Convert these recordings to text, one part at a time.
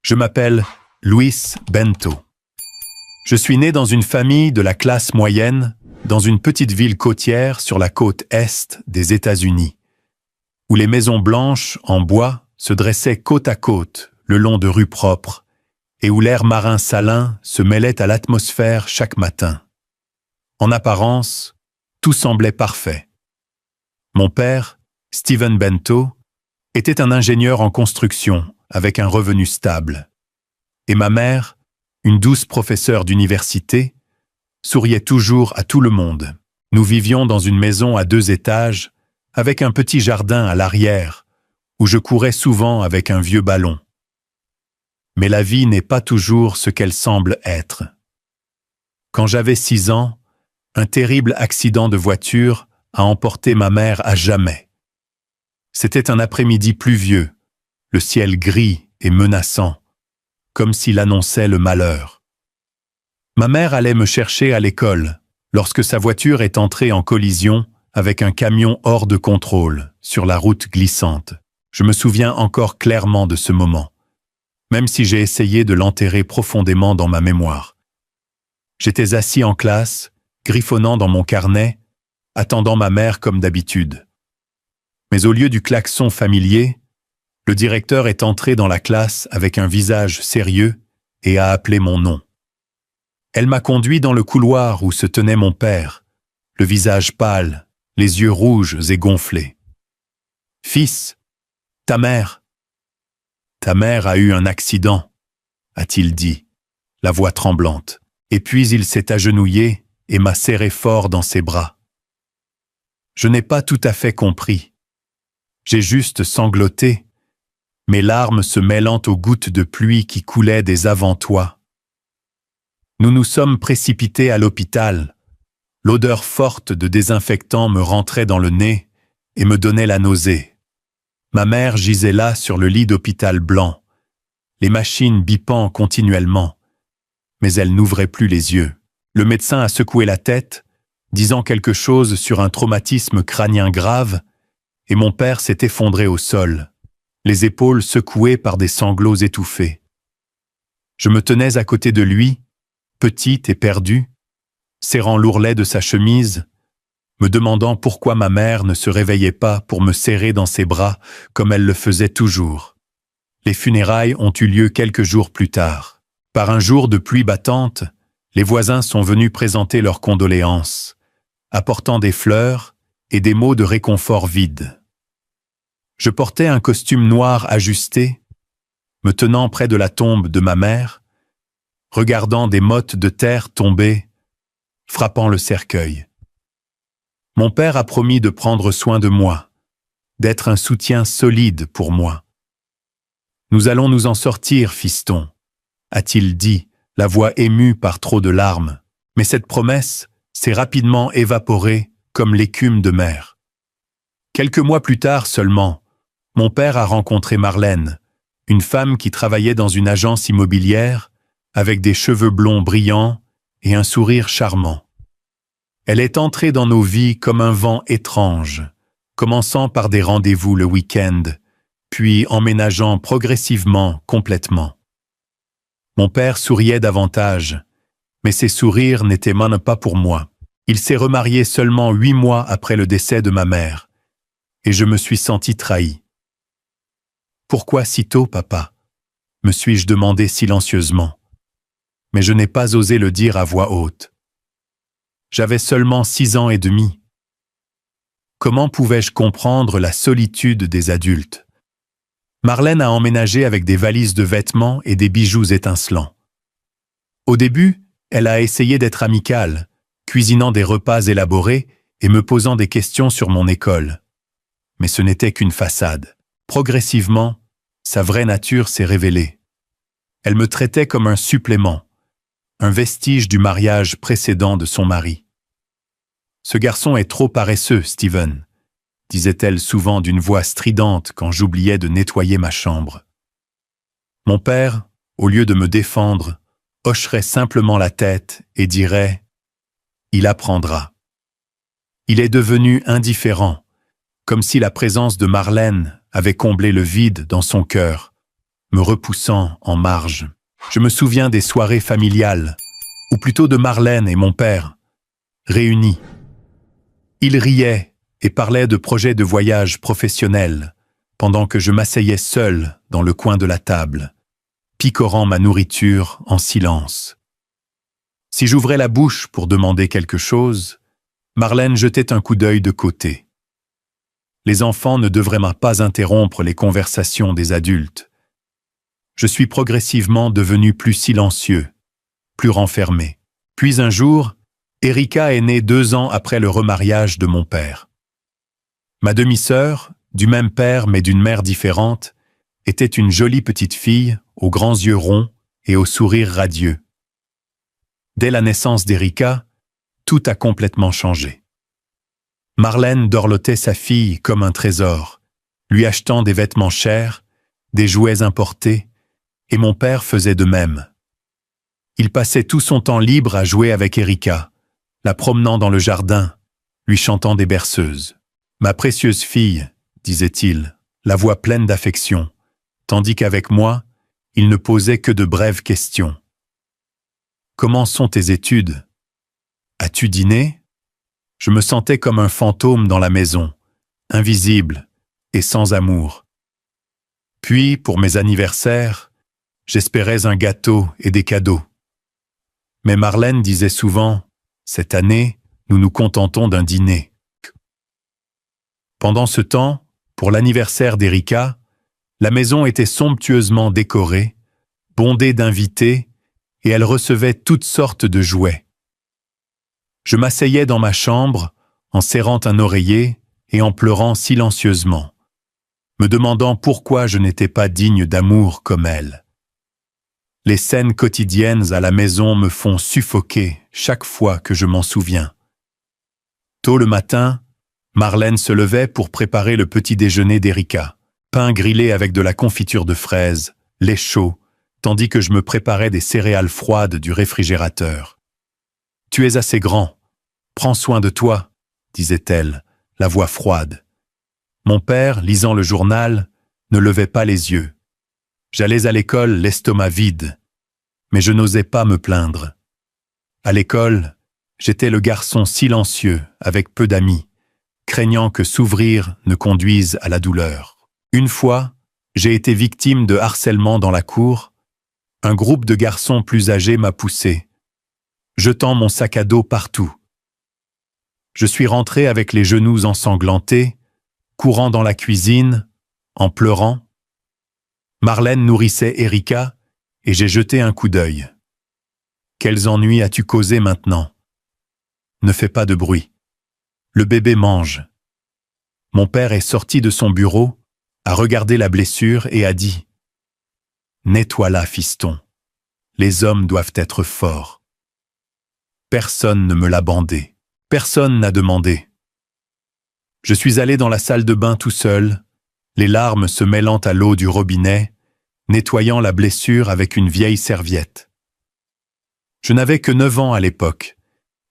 Je m'appelle Luis Bento. Je suis né dans une famille de la classe moyenne, dans une petite ville côtière sur la côte est des États-Unis, où les maisons blanches en bois se dressaient côte à côte le long de rues propres et où l'air marin salin se mêlait à l'atmosphère chaque matin. En apparence, tout semblait parfait. Mon père, Steven Bento, était un ingénieur en construction avec un revenu stable. Et ma mère, une douce professeure d'université, souriait toujours à tout le monde. Nous vivions dans une maison à 2 étages, avec un petit jardin à l'arrière, où je courais souvent avec un vieux ballon. Mais la vie n'est pas toujours ce qu'elle semble être. Quand j'avais 6 ans, un terrible accident de voiture a emporté ma mère à jamais. C'était un après-midi pluvieux, le ciel gris et menaçant, comme s'il annonçait le malheur. Ma mère allait me chercher à l'école, lorsque sa voiture est entrée en collision avec un camion hors de contrôle, sur la route glissante. Je me souviens encore clairement de ce moment, même si j'ai essayé de l'enterrer profondément dans ma mémoire. J'étais assis en classe, griffonnant dans mon carnet, attendant ma mère comme d'habitude. Mais au lieu du klaxon familier, le directeur est entré dans la classe avec un visage sérieux et a appelé mon nom. Elle m'a conduit dans le couloir où se tenait mon père, le visage pâle, les yeux rouges et gonflés. « Fils, ta mère a eu un accident, a-t-il dit, la voix tremblante. Et puis il s'est agenouillé et m'a serré fort dans ses bras. Je n'ai pas tout à fait compris. J'ai juste sangloté, mes larmes se mêlant aux gouttes de pluie qui coulaient des avant-toits. Nous nous sommes précipités à l'hôpital. L'odeur forte de désinfectant me rentrait dans le nez et me donnait la nausée. Ma mère gisait là sur le lit d'hôpital blanc, les machines bipant continuellement, mais elle n'ouvrait plus les yeux. Le médecin a secoué la tête, disant quelque chose sur un traumatisme crânien grave, et mon père s'est effondré au sol, les épaules secouées par des sanglots étouffés. Je me tenais à côté de lui, petite et perdue, serrant l'ourlet de sa chemise, me demandant pourquoi ma mère ne se réveillait pas pour me serrer dans ses bras comme elle le faisait toujours. Les funérailles ont eu lieu quelques jours plus tard. Par un jour de pluie battante, les voisins sont venus présenter leurs condoléances, apportant des fleurs et des mots de réconfort vides. Je portais un costume noir ajusté, me tenant près de la tombe de ma mère, regardant des mottes de terre tomber, frappant le cercueil. Mon père a promis de prendre soin de moi, d'être un soutien solide pour moi. « Nous allons nous en sortir, fiston », a-t-il dit, la voix émue par trop de larmes. Mais cette promesse s'est rapidement évaporée comme l'écume de mer. Quelques mois plus tard seulement, mon père a rencontré Marlène, une femme qui travaillait dans une agence immobilière, avec des cheveux blonds brillants et un sourire charmant. Elle est entrée dans nos vies comme un vent étrange, commençant par des rendez-vous le week-end, puis emménageant progressivement complètement. Mon père souriait davantage, mais ses sourires n'étaient même pas pour moi. Il s'est remarié seulement 8 mois après le décès de ma mère, et je me suis senti trahi. « Pourquoi si tôt, papa ?» me suis-je demandé silencieusement, mais je n'ai pas osé le dire à voix haute. J'avais seulement 6 ans et demi. Comment pouvais-je comprendre la solitude des adultes? Marlène a emménagé avec des valises de vêtements et des bijoux étincelants. Au début, elle a essayé d'être amicale, cuisinant des repas élaborés et me posant des questions sur mon école. Mais ce n'était qu'une façade. Progressivement, sa vraie nature s'est révélée. Elle me traitait comme un supplément, un vestige du mariage précédent de son mari. « Ce garçon est trop paresseux, Steven », disait-elle souvent d'une voix stridente quand j'oubliais de nettoyer ma chambre. Mon père, au lieu de me défendre, hocherait simplement la tête et dirait « Il apprendra ». Il est devenu indifférent, comme si la présence de Marlène avait comblé le vide dans son cœur, me repoussant en marge. Je me souviens des soirées familiales, ou plutôt de Marlène et mon père, réunis. Ils riaient et parlaient de projets de voyage professionnels, pendant que je m'asseyais seul dans le coin de la table, picorant ma nourriture en silence. Si j'ouvrais la bouche pour demander quelque chose, Marlène jetait un coup d'œil de côté. Les enfants ne devraient pas interrompre les conversations des adultes. Je suis progressivement devenu plus silencieux, plus renfermé. Puis un jour, Erika est née 2 ans après le remariage de mon père. Ma demi-sœur, du même père mais d'une mère différente, était une jolie petite fille aux grands yeux ronds et au sourire radieux. Dès la naissance d'Erika, tout a complètement changé. Marlène dorlotait sa fille comme un trésor, lui achetant des vêtements chers, des jouets importés, et mon père faisait de même. Il passait tout son temps libre à jouer avec Erika, la promenant dans le jardin, lui chantant des berceuses. « Ma précieuse fille », disait-il, la voix pleine d'affection, tandis qu'avec moi, il ne posait que de brèves questions. « Comment sont tes études ? As-tu dîné ?» Je me sentais comme un fantôme dans la maison, invisible et sans amour. Puis, pour mes anniversaires, j'espérais un gâteau et des cadeaux. Mais Marlène disait souvent « Cette année, nous nous contentons d'un dîner ». Pendant ce temps, pour l'anniversaire d'Erika, la maison était somptueusement décorée, bondée d'invités, et elle recevait toutes sortes de jouets. Je m'asseyais dans ma chambre, en serrant un oreiller et en pleurant silencieusement, me demandant pourquoi je n'étais pas digne d'amour comme elle. Les scènes quotidiennes à la maison me font suffoquer chaque fois que je m'en souviens. Tôt le matin, Marlène se levait pour préparer le petit déjeuner d'Erika, pain grillé avec de la confiture de fraises, lait chaud, tandis que je me préparais des céréales froides du réfrigérateur. « Tu es assez grand, prends soin de toi », disait-elle, la voix froide. Mon père, lisant le journal, ne levait pas les yeux. J'allais à l'école l'estomac vide, mais je n'osais pas me plaindre. À l'école, j'étais le garçon silencieux avec peu d'amis, craignant que s'ouvrir ne conduise à la douleur. Une fois, j'ai été victime de harcèlement dans la cour. Un groupe de garçons plus âgés m'a poussé, jetant mon sac à dos partout. Je suis rentré avec les genoux ensanglantés, courant dans la cuisine, en pleurant. Marlène nourrissait Erika et j'ai jeté un coup d'œil. « Quels ennuis as-tu causé maintenant ? Ne fais pas de bruit. Le bébé mange. » Mon père est sorti de son bureau, a regardé la blessure et a dit « Nettoie-la, fiston. Les hommes doivent être forts. » Personne ne me l'a bandé. Personne n'a demandé. Je suis allé dans la salle de bain tout seul, les larmes se mêlant à l'eau du robinet, nettoyant la blessure avec une vieille serviette. Je n'avais que 9 ans à l'époque,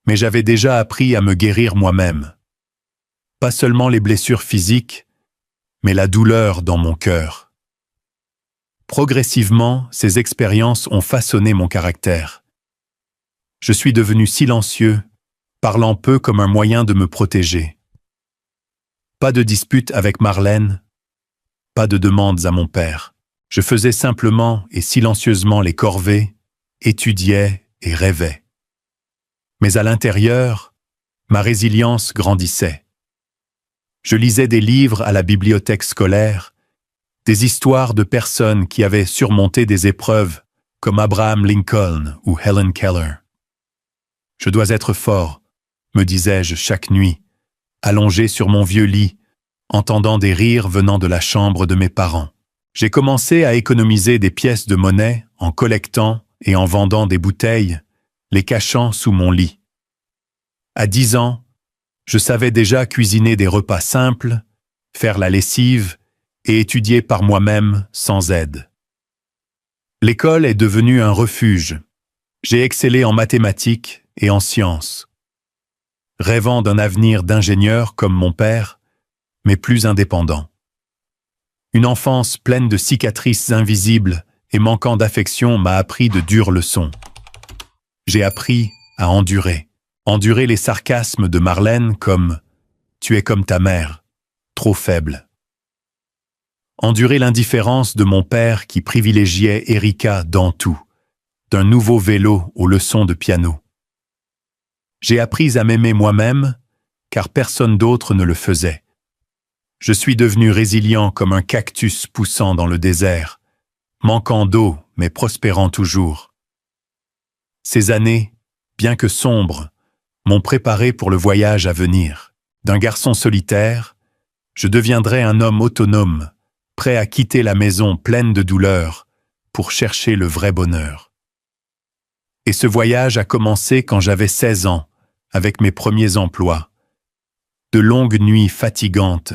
mais j'avais déjà appris à me guérir moi-même. Pas seulement les blessures physiques, mais la douleur dans mon cœur. Progressivement, ces expériences ont façonné mon caractère. Je suis devenu silencieux, parlant peu comme un moyen de me protéger. Pas de dispute avec Marlène, pas de demandes à mon père. Je faisais simplement et silencieusement les corvées, étudiais et rêvais. Mais à l'intérieur, ma résilience grandissait. Je lisais des livres à la bibliothèque scolaire, des histoires de personnes qui avaient surmonté des épreuves comme Abraham Lincoln ou Helen Keller. Je dois être fort, me disais-je chaque nuit, allongé sur mon vieux lit, entendant des rires venant de la chambre de mes parents. J'ai commencé à économiser des pièces de monnaie en collectant et en vendant des bouteilles, les cachant sous mon lit. À 10 ans, je savais déjà cuisiner des repas simples, faire la lessive et étudier par moi-même sans aide. L'école est devenue un refuge. J'ai excellé en mathématiques et en sciences. Rêvant d'un avenir d'ingénieur comme mon père, mais plus indépendant. Une enfance pleine de cicatrices invisibles et manquant d'affection m'a appris de dures leçons. J'ai appris à endurer. Endurer les sarcasmes de Marlène comme « tu es comme ta mère, trop faible ». Endurer l'indifférence de mon père qui privilégiait Erika dans tout, d'un nouveau vélo aux leçons de piano. J'ai appris à m'aimer moi-même, car personne d'autre ne le faisait. Je suis devenu résilient comme un cactus poussant dans le désert, manquant d'eau mais prospérant toujours. Ces années, bien que sombres, m'ont préparé pour le voyage à venir. D'un garçon solitaire, je deviendrai un homme autonome, prêt à quitter la maison pleine de douleurs pour chercher le vrai bonheur. Et ce voyage a commencé quand j'avais 16 ans, avec mes premiers emplois. De longues nuits fatigantes,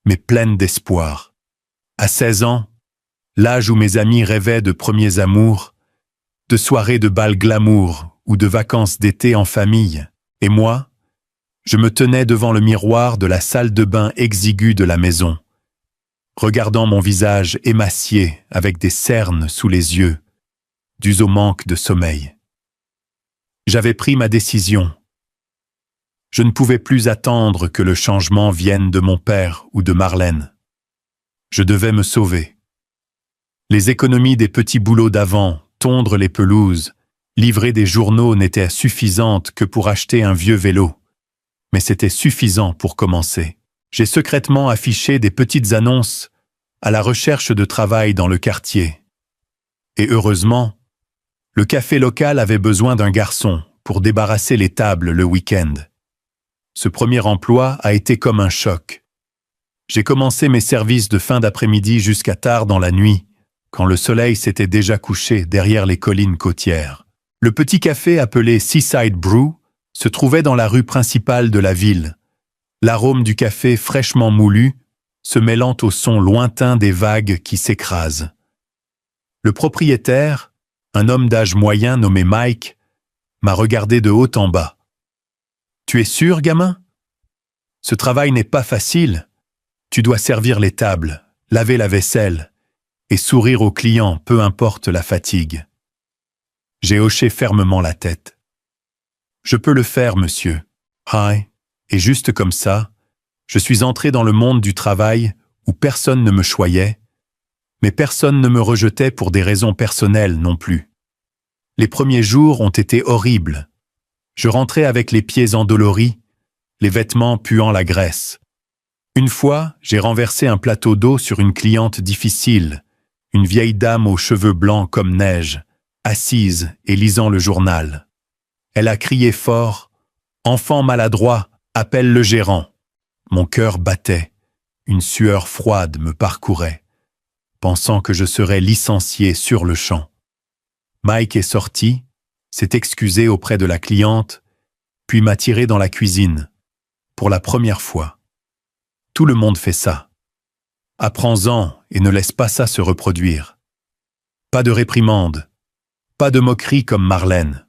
mais pleines d'espoir. À 16 ans, l'âge où mes amis rêvaient de premiers amours, de soirées de bal glamour ou de vacances d'été en famille, et moi, je me tenais devant le miroir de la salle de bain exiguë de la maison, regardant mon visage émacié avec des cernes sous les yeux, dus au manque de sommeil. J'avais pris ma décision. Je ne pouvais plus attendre que le changement vienne de mon père ou de Marlène. Je devais me sauver. Les économies des petits boulots d'avant, tondre les pelouses, livrer des journaux n'étaient suffisantes que pour acheter un vieux vélo. Mais c'était suffisant pour commencer. J'ai secrètement affiché des petites annonces à la recherche de travail dans le quartier. Et heureusement, le café local avait besoin d'un garçon pour débarrasser les tables le week-end. Ce premier emploi a été comme un choc. J'ai commencé mes services de fin d'après-midi jusqu'à tard dans la nuit, quand le soleil s'était déjà couché derrière les collines côtières. Le petit café appelé Seaside Brew se trouvait dans la rue principale de la ville, l'arôme du café fraîchement moulu se mêlant au son lointain des vagues qui s'écrasent. Le propriétaire, un homme d'âge moyen nommé Mike, m'a regardé de haut en bas. « Tu es sûr, gamin? Ce travail n'est pas facile. Tu dois servir les tables, laver la vaisselle et sourire aux clients, peu importe la fatigue. » J'ai hoché fermement la tête. « Je peux le faire, monsieur. » Hi. Et juste comme ça, je suis entré dans le monde du travail où personne ne me choyait, mais personne ne me rejetait pour des raisons personnelles non plus. Les premiers jours ont été horribles. Je rentrais avec les pieds endoloris, les vêtements puant la graisse. Une fois, j'ai renversé un plateau d'eau sur une cliente difficile, une vieille dame aux cheveux blancs comme neige, assise et lisant le journal. Elle a crié fort « Enfant maladroit, appelle le gérant !» Mon cœur battait, une sueur froide me parcourait, pensant que je serais licencié sur le champ. Mike est sorti, s'est excusé auprès de la cliente, puis m'a tiré dans la cuisine, pour la première fois. Tout le monde fait ça. Apprends-en et ne laisse pas ça se reproduire. Pas de réprimande, pas de moquerie comme Marlène.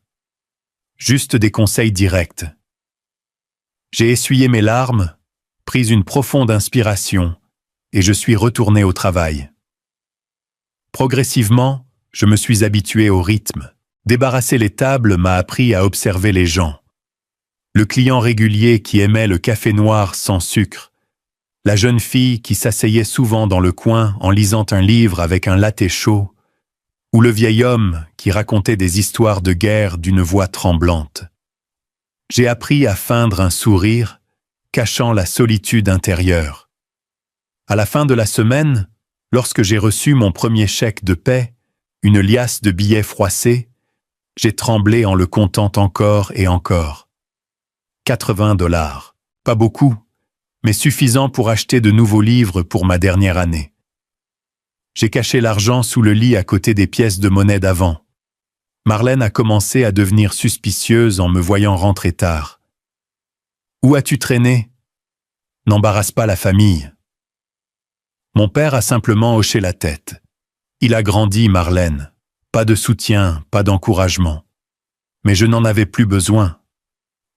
Juste des conseils directs. J'ai essuyé mes larmes, pris une profonde inspiration, et je suis retourné au travail. Progressivement, je me suis habitué au rythme. Débarrasser les tables m'a appris à observer les gens. Le client régulier qui aimait le café noir sans sucre, la jeune fille qui s'asseyait souvent dans le coin en lisant un livre avec un latte chaud, ou le vieil homme qui racontait des histoires de guerre d'une voix tremblante. J'ai appris à feindre un sourire, cachant la solitude intérieure. À la fin de la semaine, lorsque j'ai reçu mon premier chèque de paie, une liasse de billets froissés, j'ai tremblé en le comptant encore et encore. 80 $. Pas beaucoup, mais suffisant pour acheter de nouveaux livres pour ma dernière année. J'ai caché l'argent sous le lit à côté des pièces de monnaie d'avant. Marlène a commencé à devenir suspicieuse en me voyant rentrer tard. « Où as-tu traîné ? N'embarrasse pas la famille. » Mon père a simplement hoché la tête. Il a grandi, Marlène. Pas de soutien, pas d'encouragement. Mais je n'en avais plus besoin.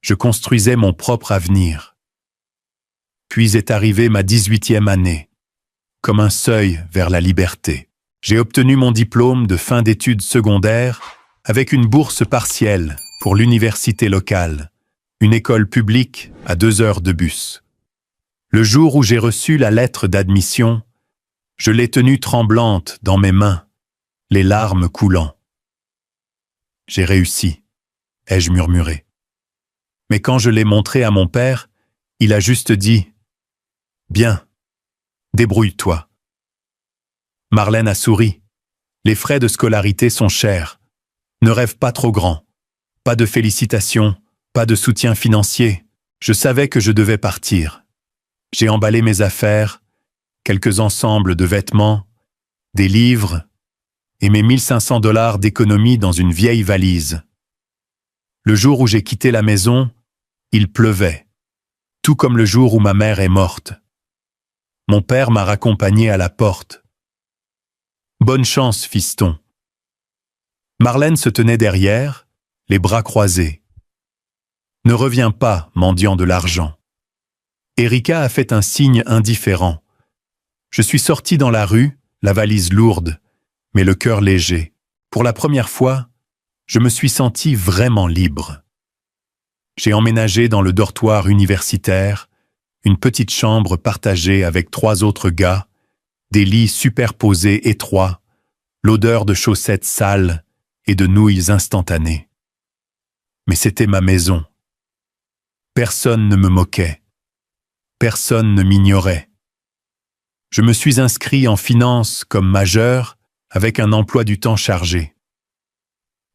Je construisais mon propre avenir. Puis est arrivée ma 18e année. comme un seuil vers la liberté. J'ai obtenu mon diplôme de fin d'études secondaires avec une bourse partielle pour l'université locale, une école publique à 2 heures de bus. Le jour où j'ai reçu la lettre d'admission, je l'ai tenue tremblante dans mes mains, les larmes coulant. « J'ai réussi », ai-je murmuré. Mais quand je l'ai montré à mon père, il a juste dit « Bien, débrouille-toi ». Marlène a souri. Les frais de scolarité sont chers. Ne rêve pas trop grand. Pas de félicitations, pas de soutien financier. Je savais que je devais partir. J'ai emballé mes affaires, quelques ensembles de vêtements, des livres et mes 1 500 $ d'économie dans une vieille valise. Le jour où j'ai quitté la maison, il pleuvait, tout comme le jour où ma mère est morte. Mon père m'a raccompagné à la porte. « Bonne chance, fiston !» Marlène se tenait derrière, les bras croisés. « Ne reviens pas, mendiant de l'argent. » Erika a fait un signe indifférent. Je suis sorti dans la rue, la valise lourde, mais le cœur léger. Pour la première fois, je me suis senti vraiment libre. J'ai emménagé dans le dortoir universitaire, une petite chambre partagée avec 3 autres gars, des lits superposés étroits, l'odeur de chaussettes sales et de nouilles instantanées. Mais c'était ma maison. Personne ne me moquait. Personne ne m'ignorait. Je me suis inscrit en finance comme majeur avec un emploi du temps chargé.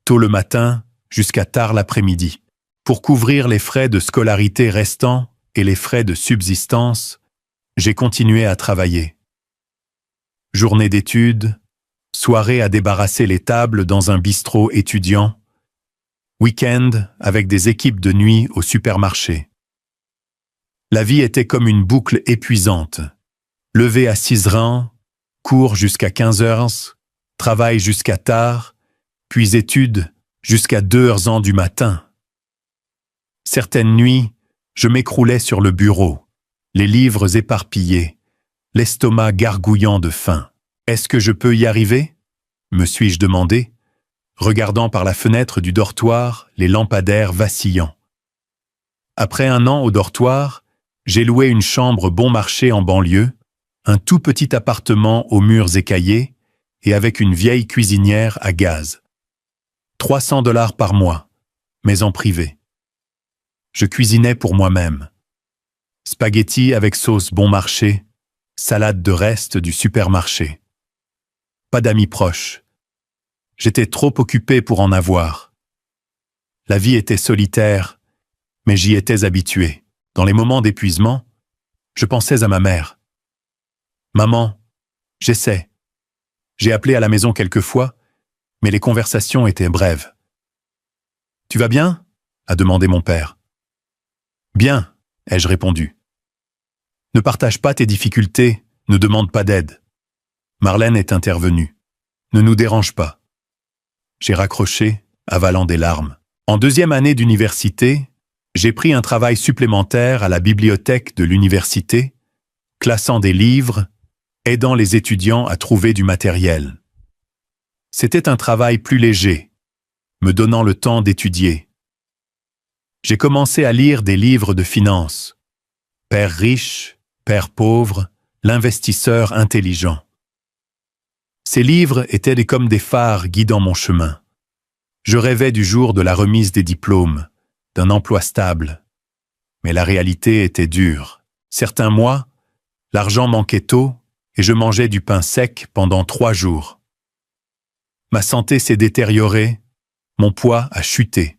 Tôt le matin jusqu'à tard l'après-midi. Pour couvrir les frais de scolarité restants et les frais de subsistance, j'ai continué à travailler. Journée d'études, soirée à débarrasser les tables dans un bistrot étudiant, week-end avec des équipes de nuit au supermarché. La vie était comme une boucle épuisante. Lever à 6h, cours jusqu'à 15h, travail jusqu'à tard, puis études jusqu'à 2h du matin. Certaines nuits, je m'écroulais sur le bureau, les livres éparpillés, l'estomac gargouillant de faim. Est-ce que je peux y arriver ? Me suis-je demandé, regardant par la fenêtre du dortoir les lampadaires vacillants. Après 1 an au dortoir, j'ai loué une chambre bon marché en banlieue, un tout petit appartement aux murs écaillés et avec une vieille cuisinière à gaz. 300 $ par mois, mais en privé. Je cuisinais pour moi-même. Spaghettis avec sauce bon marché, salade de restes du supermarché. Pas d'amis proches. J'étais trop occupé pour en avoir. La vie était solitaire, mais j'y étais habitué. Dans les moments d'épuisement, je pensais à ma mère. « Maman, j'essaie. » J'ai appelé à la maison quelques fois, mais les conversations étaient brèves. « Tu vas bien ?» a demandé mon père. « Bien, » ai-je répondu. « Ne partage pas tes difficultés, ne demande pas d'aide. » Marlène est intervenue. « Ne nous dérange pas. » J'ai raccroché, avalant des larmes. En 2e année d'université, j'ai pris un travail supplémentaire à la bibliothèque de l'université, classant des livres, aidant les étudiants à trouver du matériel. C'était un travail plus léger, me donnant le temps d'étudier. J'ai commencé à lire des livres de finance. Père riche, Père pauvre, l'investisseur intelligent. Ces livres étaient comme des phares guidant mon chemin. Je rêvais du jour de la remise des diplômes, d'un emploi stable. Mais la réalité était dure. Certains mois, l'argent manquait tôt et je mangeais du pain sec pendant 3 jours. Ma santé s'est détériorée, mon poids a chuté.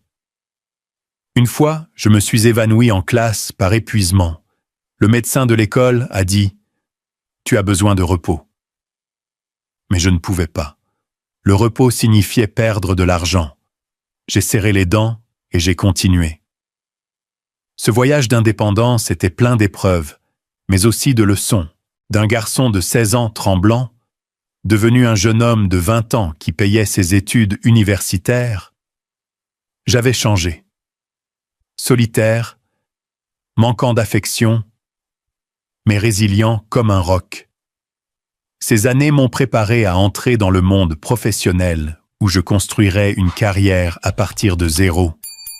Une fois, je me suis évanoui en classe par épuisement. Le médecin de l'école a dit « Tu as besoin de repos ». Mais je ne pouvais pas. Le repos signifiait perdre de l'argent. J'ai serré les dents et j'ai continué. Ce voyage d'indépendance était plein d'épreuves, mais aussi de leçons. D'un garçon de 16 ans tremblant, devenu un jeune homme de 20 ans qui payait ses études universitaires, j'avais changé. Solitaire, manquant d'affection, mais résilient comme un roc. Ces années m'ont préparé à entrer dans le monde professionnel où je construirais une carrière à partir de zéro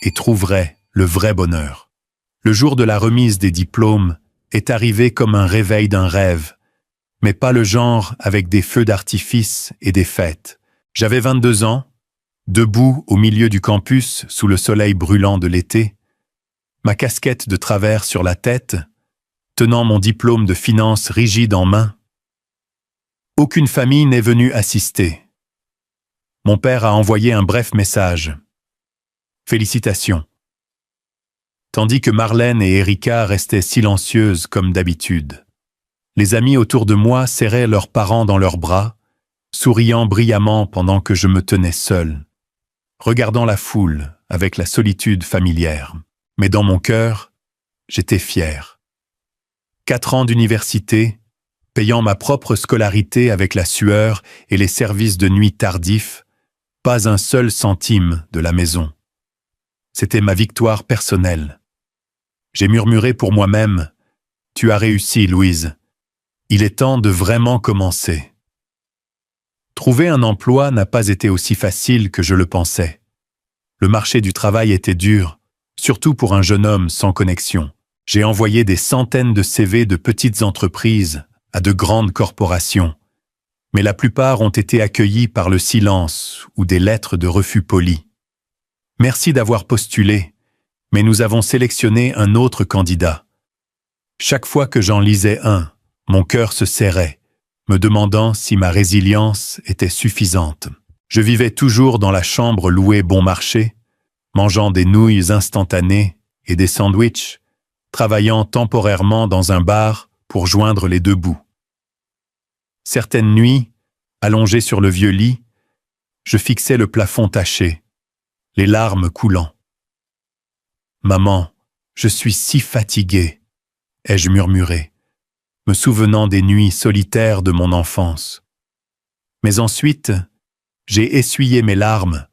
et trouverais le vrai bonheur. Le jour de la remise des diplômes est arrivé comme un réveil d'un rêve, mais pas le genre avec des feux d'artifice et des fêtes. J'avais 22 ans, debout au milieu du campus sous le soleil brûlant de l'été, ma casquette de travers sur la tête, tenant mon diplôme de finance rigide en main. Aucune famille n'est venue assister. Mon père a envoyé un bref message. Félicitations. Tandis que Marlène et Erika restaient silencieuses comme d'habitude. Les amis autour de moi serraient leurs parents dans leurs bras, souriant brillamment pendant que je me tenais seul, regardant la foule avec la solitude familière. Mais dans mon cœur, j'étais fier. 4 ans d'université, payant ma propre scolarité avec la sueur et les services de nuit tardifs, pas un seul centime de la maison. C'était ma victoire personnelle. J'ai murmuré pour moi-même, « Tu as réussi, Louise. Il est temps de vraiment commencer. » Trouver un emploi n'a pas été aussi facile que je le pensais. Le marché du travail était dur, surtout pour un jeune homme sans connexion. J'ai envoyé des centaines de CV de petites entreprises à de grandes corporations, mais la plupart ont été accueillis par le silence ou des lettres de refus polis. Merci d'avoir postulé, mais nous avons sélectionné un autre candidat. Chaque fois que j'en lisais un, mon cœur se serrait, me demandant si ma résilience était suffisante. Je vivais toujours dans la chambre louée bon marché, mangeant des nouilles instantanées et des sandwichs, travaillant temporairement dans un bar pour joindre les deux bouts. Certaines nuits, allongé sur le vieux lit, je fixais le plafond taché, les larmes coulant. « Maman, je suis si fatigué », ai-je murmuré, me souvenant des nuits solitaires de mon enfance. Mais ensuite, j'ai essuyé mes larmes,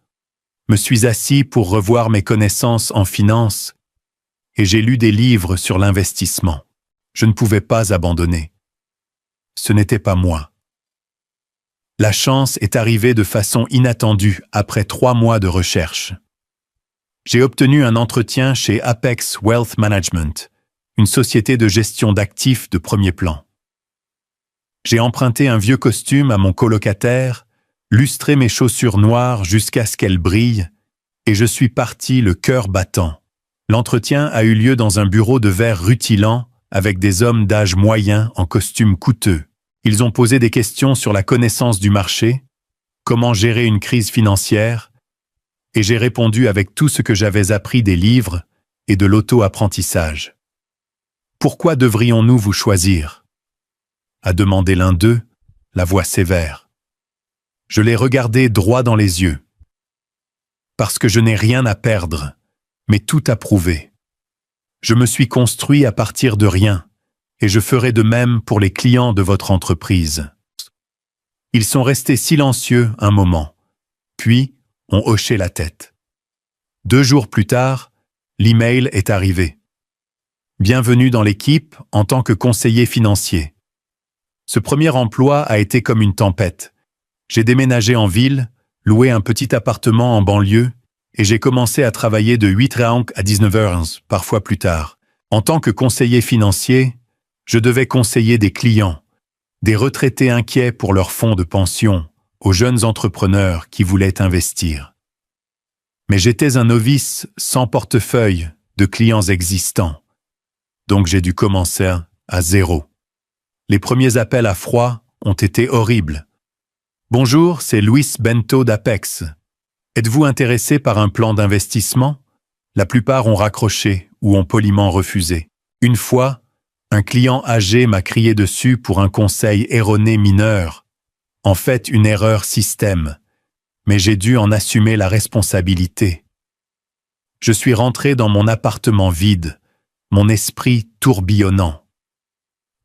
me suis assis pour revoir mes connaissances en finance et j'ai lu des livres sur l'investissement. Je ne pouvais pas abandonner. Ce n'était pas moi. La chance est arrivée de façon inattendue après 3 mois de recherche. J'ai obtenu un entretien chez Apex Wealth Management, une société de gestion d'actifs de premier plan. J'ai emprunté un vieux costume à mon colocataire, lustré mes chaussures noires jusqu'à ce qu'elles brillent, et je suis parti le cœur battant. L'entretien a eu lieu dans un bureau de verre rutilant avec des hommes d'âge moyen en costume coûteux. Ils ont posé des questions sur la connaissance du marché, comment gérer une crise financière, et j'ai répondu avec tout ce que j'avais appris des livres et de l'auto-apprentissage. « Pourquoi devrions-nous vous choisir ?» a demandé l'un d'eux, la voix sévère. Je l'ai regardé droit dans les yeux. « Parce que je n'ai rien à perdre, mais tout à prouver. Je me suis construit à partir de rien, et je ferai de même pour les clients de votre entreprise. » Ils sont restés silencieux un moment, puis ont hoché la tête. 2 jours plus tard, l'email est arrivé. Bienvenue dans l'équipe en tant que conseiller financier. Ce premier emploi a été comme une tempête. J'ai déménagé en ville, loué un petit appartement en banlieue, et j'ai commencé à travailler de 8h à 19h, parfois plus tard. En tant que conseiller financier, je devais conseiller des clients, des retraités inquiets pour leurs fonds de pension, aux jeunes entrepreneurs qui voulaient investir. Mais j'étais un novice sans portefeuille de clients existants, donc j'ai dû commencer à zéro. Les premiers appels à froid ont été horribles. « Bonjour, c'est Luis Bento d'Apex. Êtes-vous intéressé par un plan d'investissement ?» La plupart ont raccroché ou ont poliment refusé. Une fois, un client âgé m'a crié dessus pour un conseil erroné mineur, en fait une erreur système, mais j'ai dû en assumer la responsabilité. Je suis rentré dans mon appartement vide, mon esprit tourbillonnant.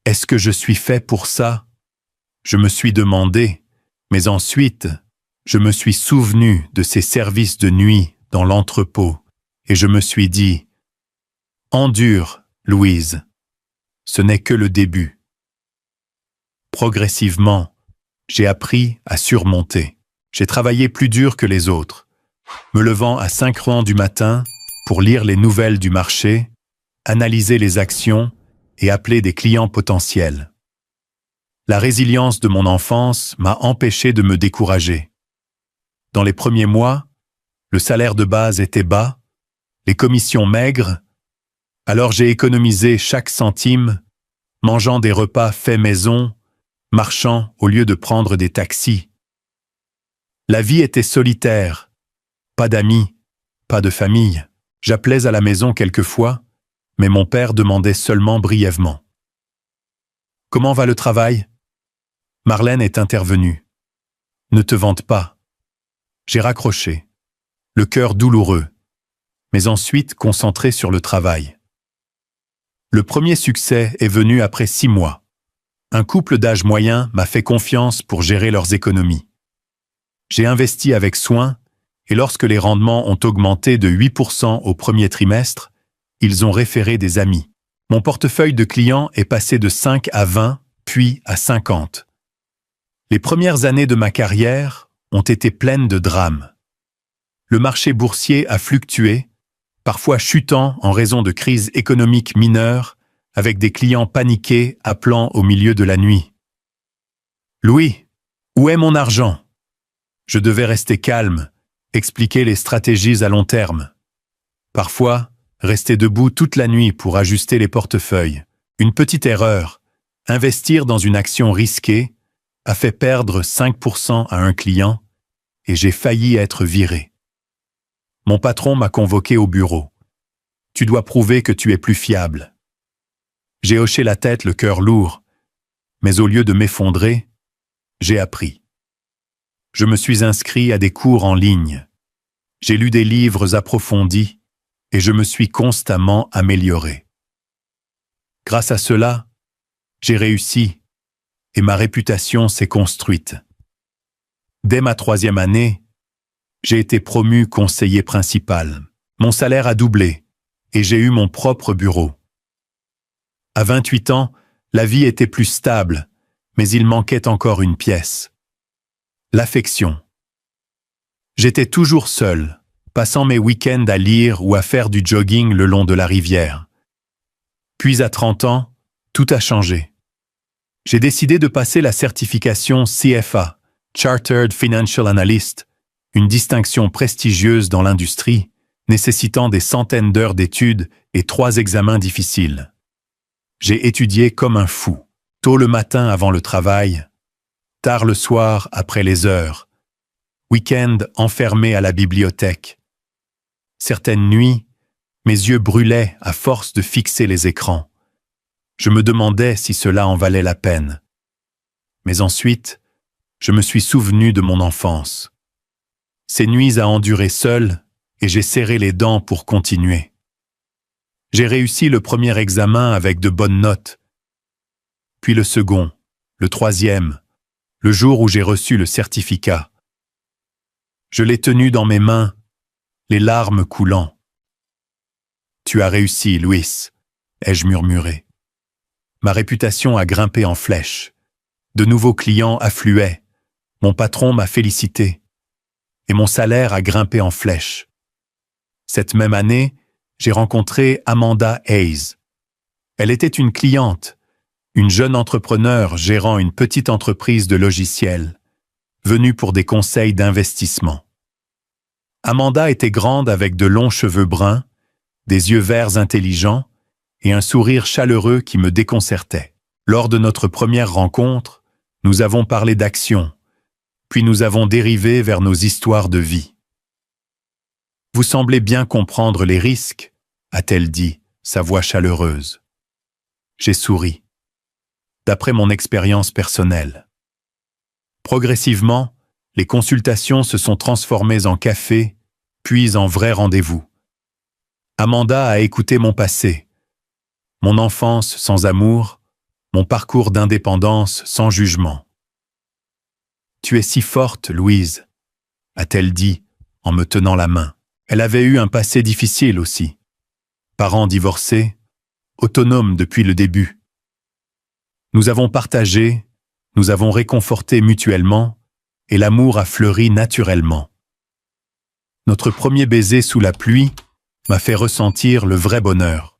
Est-ce que je suis fait pour ça? Je me suis demandé, mais ensuite, je me suis souvenu de ces services de nuit dans l'entrepôt et je me suis dit « Endure, Louise, ce n'est que le début. » Progressivement, j'ai appris à surmonter. J'ai travaillé plus dur que les autres, me levant à 5 heures du matin pour lire les nouvelles du marché, analyser les actions et appeler des clients potentiels. La résilience de mon enfance m'a empêché de me décourager. Dans les premiers mois, le salaire de base était bas, les commissions maigres, alors j'ai économisé chaque centime, mangeant des repas faits maison, marchant au lieu de prendre des taxis. La vie était solitaire, pas d'amis, pas de famille. J'appelais à la maison quelquefois, mais mon père demandait seulement brièvement. « Comment va le travail ?» Marlène est intervenue. « Ne te vante pas. » J'ai raccroché, le cœur douloureux, mais ensuite concentré sur le travail. Le premier succès est venu après 6 mois. Un couple d'âge moyen m'a fait confiance pour gérer leurs économies. J'ai investi avec soin, et lorsque les rendements ont augmenté de 8% au premier trimestre, ils ont référé des amis. Mon portefeuille de clients est passé de 5 à 20, puis à 50. Les premières années de ma carrière ont été pleines de drames. Le marché boursier a fluctué, parfois chutant en raison de crises économiques mineures, avec des clients paniqués appelant au milieu de la nuit. « Louis, où est mon argent ?» Je devais rester calme, expliquer les stratégies à long terme. Parfois, rester debout toute la nuit pour ajuster les portefeuilles. Une petite erreur, investir dans une action risquée, a fait perdre 5% à un client et j'ai failli être viré. Mon patron m'a convoqué au bureau. « Tu dois prouver que tu es plus fiable. » J'ai hoché la tête, le cœur lourd, mais au lieu de m'effondrer, j'ai appris. Je me suis inscrit à des cours en ligne. J'ai lu des livres approfondis et je me suis constamment amélioré. Grâce à cela, j'ai réussi et ma réputation s'est construite. Dès ma 3e année, j'ai été promu conseiller principal. Mon salaire a doublé et j'ai eu mon propre bureau. À 28 ans, la vie était plus stable, mais il manquait encore une pièce. L'affection. J'étais toujours seul, passant mes week-ends à lire ou à faire du jogging le long de la rivière. Puis à 30 ans, tout a changé. J'ai décidé de passer la certification CFA, Chartered Financial Analyst, une distinction prestigieuse dans l'industrie, nécessitant des centaines d'heures d'études et 3 examens difficiles. J'ai étudié comme un fou, tôt le matin avant le travail, tard le soir après les heures, week-end enfermé à la bibliothèque. Certaines nuits, mes yeux brûlaient à force de fixer les écrans. Je me demandais si cela en valait la peine. Mais ensuite, je me suis souvenu de mon enfance. Ces nuits à endurer seul, et j'ai serré les dents pour continuer. J'ai réussi le premier examen avec de bonnes notes, puis le second, le 3e, le jour où j'ai reçu le certificat. Je l'ai tenu dans mes mains, les larmes coulant. « Tu as réussi, Louis », ai-je murmuré. Ma réputation a grimpé en flèche. De nouveaux clients affluaient. Mon patron m'a félicité. Et mon salaire a grimpé en flèche. Cette même année, j'ai rencontré Amanda Hayes. Elle était une cliente, une jeune entrepreneur gérant une petite entreprise de logiciels, venue pour des conseils d'investissement. Amanda était grande avec de longs cheveux bruns, des yeux verts intelligents et un sourire chaleureux qui me déconcertait. Lors de notre première rencontre, nous avons parlé d'action, puis nous avons dérivé vers nos histoires de vie. « Vous semblez bien comprendre les risques », a-t-elle dit, sa voix chaleureuse. J'ai souri. D'après mon expérience personnelle. Progressivement, les consultations se sont transformées en café, puis en vrai rendez-vous. Amanda a écouté mon passé, mon enfance sans amour, mon parcours d'indépendance sans jugement. « Tu es si forte, Louise », a-t-elle dit en me tenant la main. Elle avait eu un passé difficile aussi. Parents divorcés, autonome depuis le début. Nous avons partagé, nous avons réconforté mutuellement et l'amour a fleuri naturellement. Notre premier baiser sous la pluie m'a fait ressentir le vrai bonheur.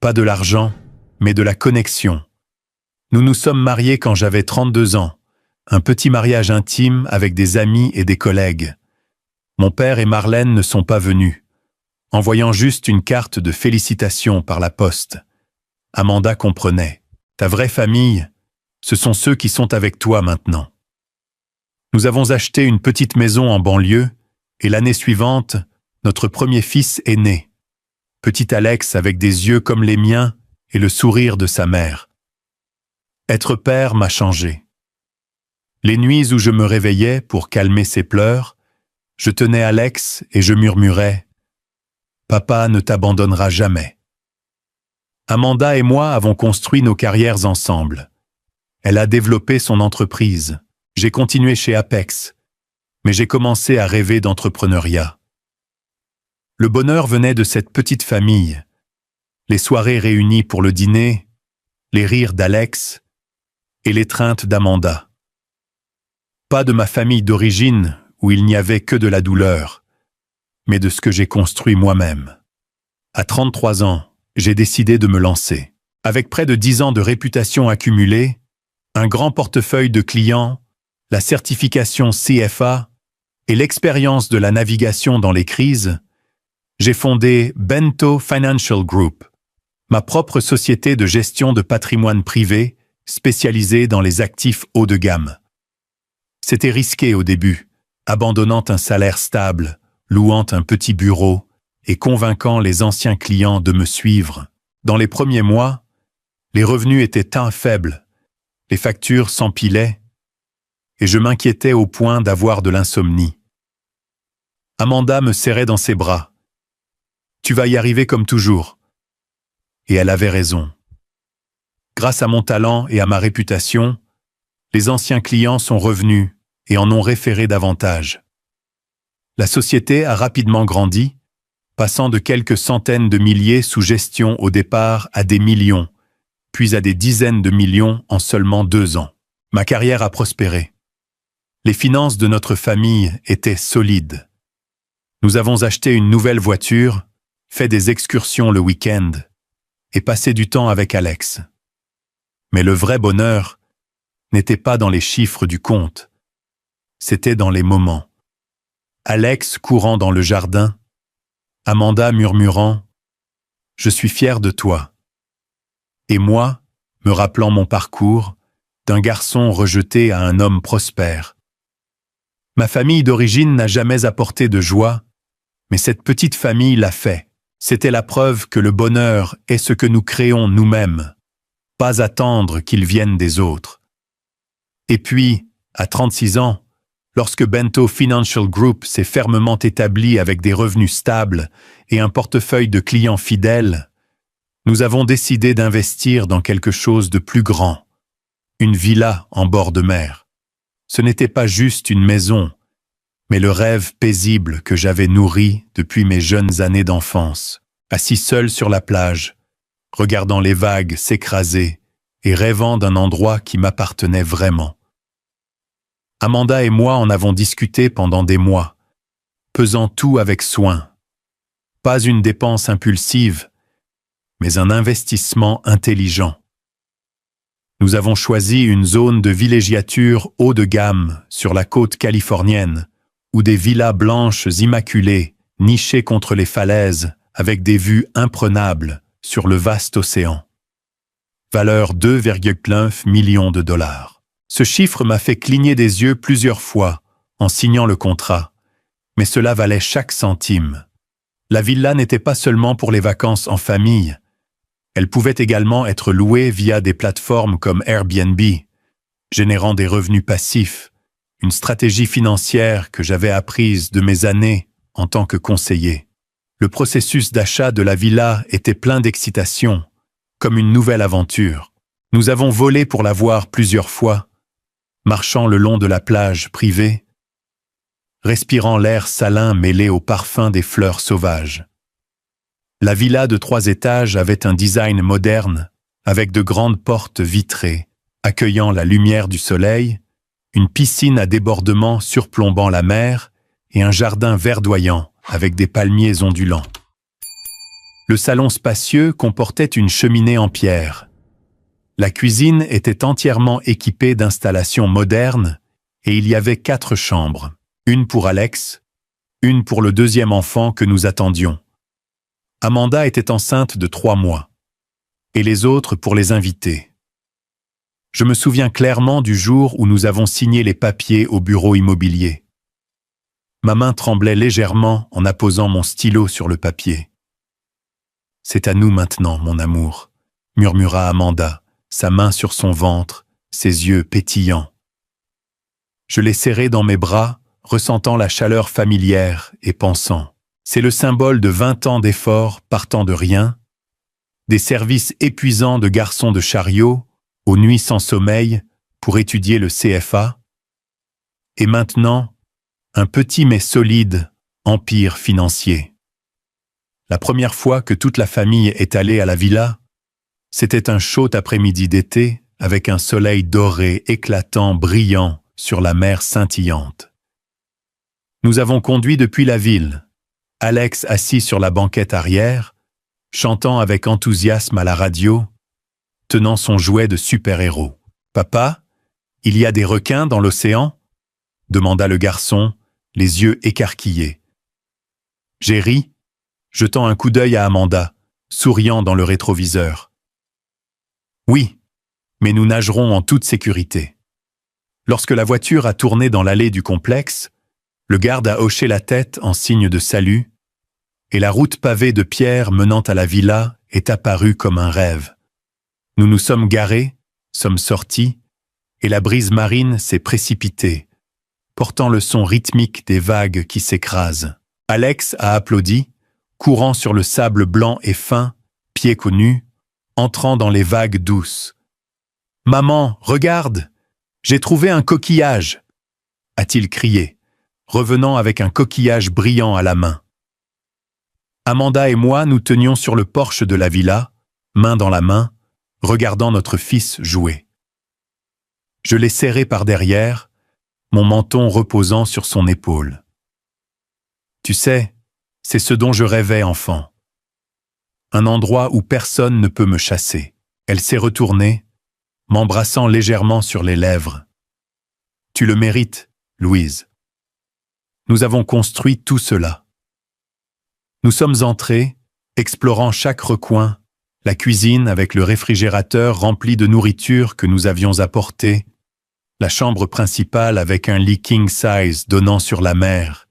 Pas de l'argent, mais de la connexion. Nous nous sommes mariés quand j'avais 32 ans, un petit mariage intime avec des amis et des collègues. Mon père et Marlène ne sont pas venus, envoyant juste une carte de félicitations par la poste. Amanda comprenait. Ta vraie famille, ce sont ceux qui sont avec toi maintenant. Nous avons acheté une petite maison en banlieue et l'année suivante, notre premier fils est né. Petit Alex avec des yeux comme les miens et le sourire de sa mère. Être père m'a changé. Les nuits où je me réveillais pour calmer ses pleurs, je tenais Alex et je murmurais « Papa ne t'abandonnera jamais ». Amanda et moi avons construit nos carrières ensemble. Elle a développé son entreprise. J'ai continué chez Apex, mais j'ai commencé à rêver d'entrepreneuriat. Le bonheur venait de cette petite famille. Les soirées réunies pour le dîner, les rires d'Alex et l'étreinte d'Amanda. Pas de ma famille d'origine où il n'y avait que de la douleur, mais de ce que j'ai construit moi-même. À 33 ans, j'ai décidé de me lancer. Avec près de 10 ans de réputation accumulée, un grand portefeuille de clients, la certification CFA et l'expérience de la navigation dans les crises, j'ai fondé Bento Financial Group, ma propre société de gestion de patrimoine privé spécialisée dans les actifs haut de gamme. C'était risqué au début, abandonnant un salaire stable, louant un petit bureau et convainquant les anciens clients de me suivre. Dans les premiers mois, les revenus étaient tant faibles, les factures s'empilaient et je m'inquiétais au point d'avoir de l'insomnie. Amanda me serrait dans ses bras. « Tu vas y arriver comme toujours. » Et elle avait raison. Grâce à mon talent et à ma réputation, les anciens clients sont revenus et en ont référé davantage. La société a rapidement grandi, passant de quelques centaines de milliers sous gestion au départ à des millions, puis à des dizaines de millions en seulement 2 ans. Ma carrière a prospéré. Les finances de notre famille étaient solides. Nous avons acheté une nouvelle voiture, fait des excursions le week-end et passé du temps avec Alex. Mais le vrai bonheur n'était pas dans les chiffres du compte, c'était dans les moments. Alex courant dans le jardin, Amanda murmurant « Je suis fier de toi » et moi, me rappelant mon parcours, d'un garçon rejeté à un homme prospère. Ma famille d'origine n'a jamais apporté de joie, mais cette petite famille l'a fait. C'était la preuve que le bonheur est ce que nous créons nous-mêmes, pas attendre qu'il vienne des autres. Et puis, à 36 ans, lorsque Bento Financial Group s'est fermement établi avec des revenus stables et un portefeuille de clients fidèles, nous avons décidé d'investir dans quelque chose de plus grand, une villa en bord de mer. Ce n'était pas juste une maison, mais le rêve paisible que j'avais nourri depuis mes jeunes années d'enfance, assis seul sur la plage, regardant les vagues s'écraser et rêvant d'un endroit qui m'appartenait vraiment. Amanda et moi en avons discuté pendant des mois, pesant tout avec soin. Pas une dépense impulsive, mais un investissement intelligent. Nous avons choisi une zone de villégiature haut de gamme sur la côte californienne, où des villas blanches immaculées, nichées contre les falaises, avec des vues imprenables sur le vaste océan. Valeur 2,9 millions de dollars. Ce chiffre m'a fait cligner des yeux plusieurs fois en signant le contrat, mais cela valait chaque centime. La villa n'était pas seulement pour les vacances en famille, elle pouvait également être louée via des plateformes comme Airbnb, générant des revenus passifs, une stratégie financière que j'avais apprise de mes années en tant que conseiller. Le processus d'achat de la villa était plein d'excitation, comme une nouvelle aventure. Nous avons volé pour la voir plusieurs fois, marchant le long de la plage privée, respirant l'air salin mêlé au parfum des fleurs sauvages. La villa de 3 étages avait un design moderne, avec de grandes portes vitrées, accueillant la lumière du soleil, une piscine à débordement surplombant la mer et un jardin verdoyant avec des palmiers ondulants. Le salon spacieux comportait une cheminée en pierre. La cuisine était entièrement équipée d'installations modernes et il y avait 4 chambres, une pour Alex, une pour le deuxième enfant que nous attendions. Amanda était enceinte de 3 mois, et les autres pour les invités. Je me souviens clairement du jour où nous avons signé les papiers au bureau immobilier. Ma main tremblait légèrement en apposant mon stylo sur le papier. « C'est à nous maintenant, mon amour », murmura Amanda, sa main sur son ventre, ses yeux pétillants. Je l'ai serré dans mes bras, ressentant la chaleur familière et pensant « C'est le symbole de 20 ans d'efforts partant de rien, des services épuisants de garçons de chariot, aux nuits sans sommeil pour étudier le CFA, et maintenant, un petit mais solide empire financier. » La première fois que toute la famille est allée à la villa, c'était un chaud après-midi d'été avec un soleil doré, éclatant, brillant sur la mer scintillante. Nous avons conduit depuis la ville, Alex assis sur la banquette arrière, chantant avec enthousiasme à la radio, tenant son jouet de super-héros. « Papa, il y a des requins dans l'océan ?» demanda le garçon, les yeux écarquillés. J'ai ri, jetant un coup d'œil à Amanda, souriant dans le rétroviseur. « Oui, mais nous nagerons en toute sécurité. » Lorsque la voiture a tourné dans l'allée du complexe, le garde a hoché la tête en signe de salut, et la route pavée de pierre menant à la villa est apparue comme un rêve. Nous nous sommes garés, sommes sortis, et la brise marine s'est précipitée, portant le son rythmique des vagues qui s'écrasent. Alex a applaudi, courant sur le sable blanc et fin, pieds nus, entrant dans les vagues douces. « Maman, regarde, j'ai trouvé un coquillage !» a-t-il crié, revenant avec un coquillage brillant à la main. Amanda et moi nous tenions sur le porche de la villa, main dans la main, regardant notre fils jouer. Je l'ai serré par derrière, mon menton reposant sur son épaule. « Tu sais, c'est ce dont je rêvais enfant. Un endroit où personne ne peut me chasser. » Elle s'est retournée, m'embrassant légèrement sur les lèvres. « Tu le mérites, Louise. » Nous avons construit tout cela. Nous sommes entrés, explorant chaque recoin, la cuisine avec le réfrigérateur rempli de nourriture que nous avions apportée, la chambre principale avec un lit king size donnant sur la mer,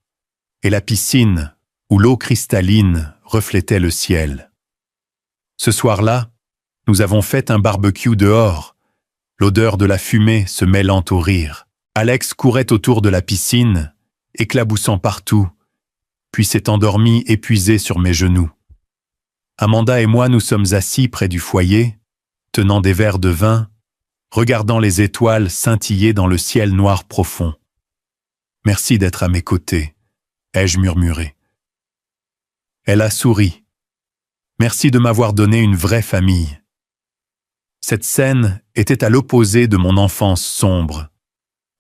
et la piscine où l'eau cristalline reflétait le ciel. Ce soir-là, nous avons fait un barbecue dehors, l'odeur de la fumée se mêlant au rire. Alex courait autour de la piscine, éclaboussant partout, puis s'est endormi épuisé sur mes genoux. Amanda et moi nous sommes assis près du foyer, tenant des verres de vin, regardant les étoiles scintiller dans le ciel noir profond. « Merci d'être à mes côtés », ai-je murmuré. Elle a souri. « Merci de m'avoir donné une vraie famille. » Cette scène était à l'opposé de mon enfance sombre.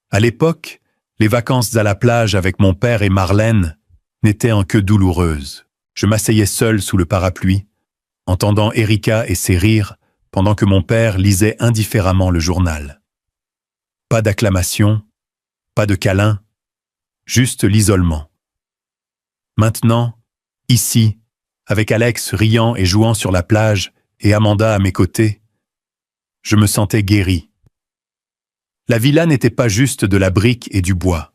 À l'époque, les vacances à la plage avec mon père et Marlène n'étaient en que douloureuses. Je m'asseyais seul sous le parapluie, entendant Erika et ses rires pendant que mon père lisait indifféremment le journal. Pas d'acclamation, pas de câlin, juste l'isolement. Maintenant, ici, avec Alex riant et jouant sur la plage et Amanda à mes côtés, je me sentais guéri. La villa n'était pas juste de la brique et du bois.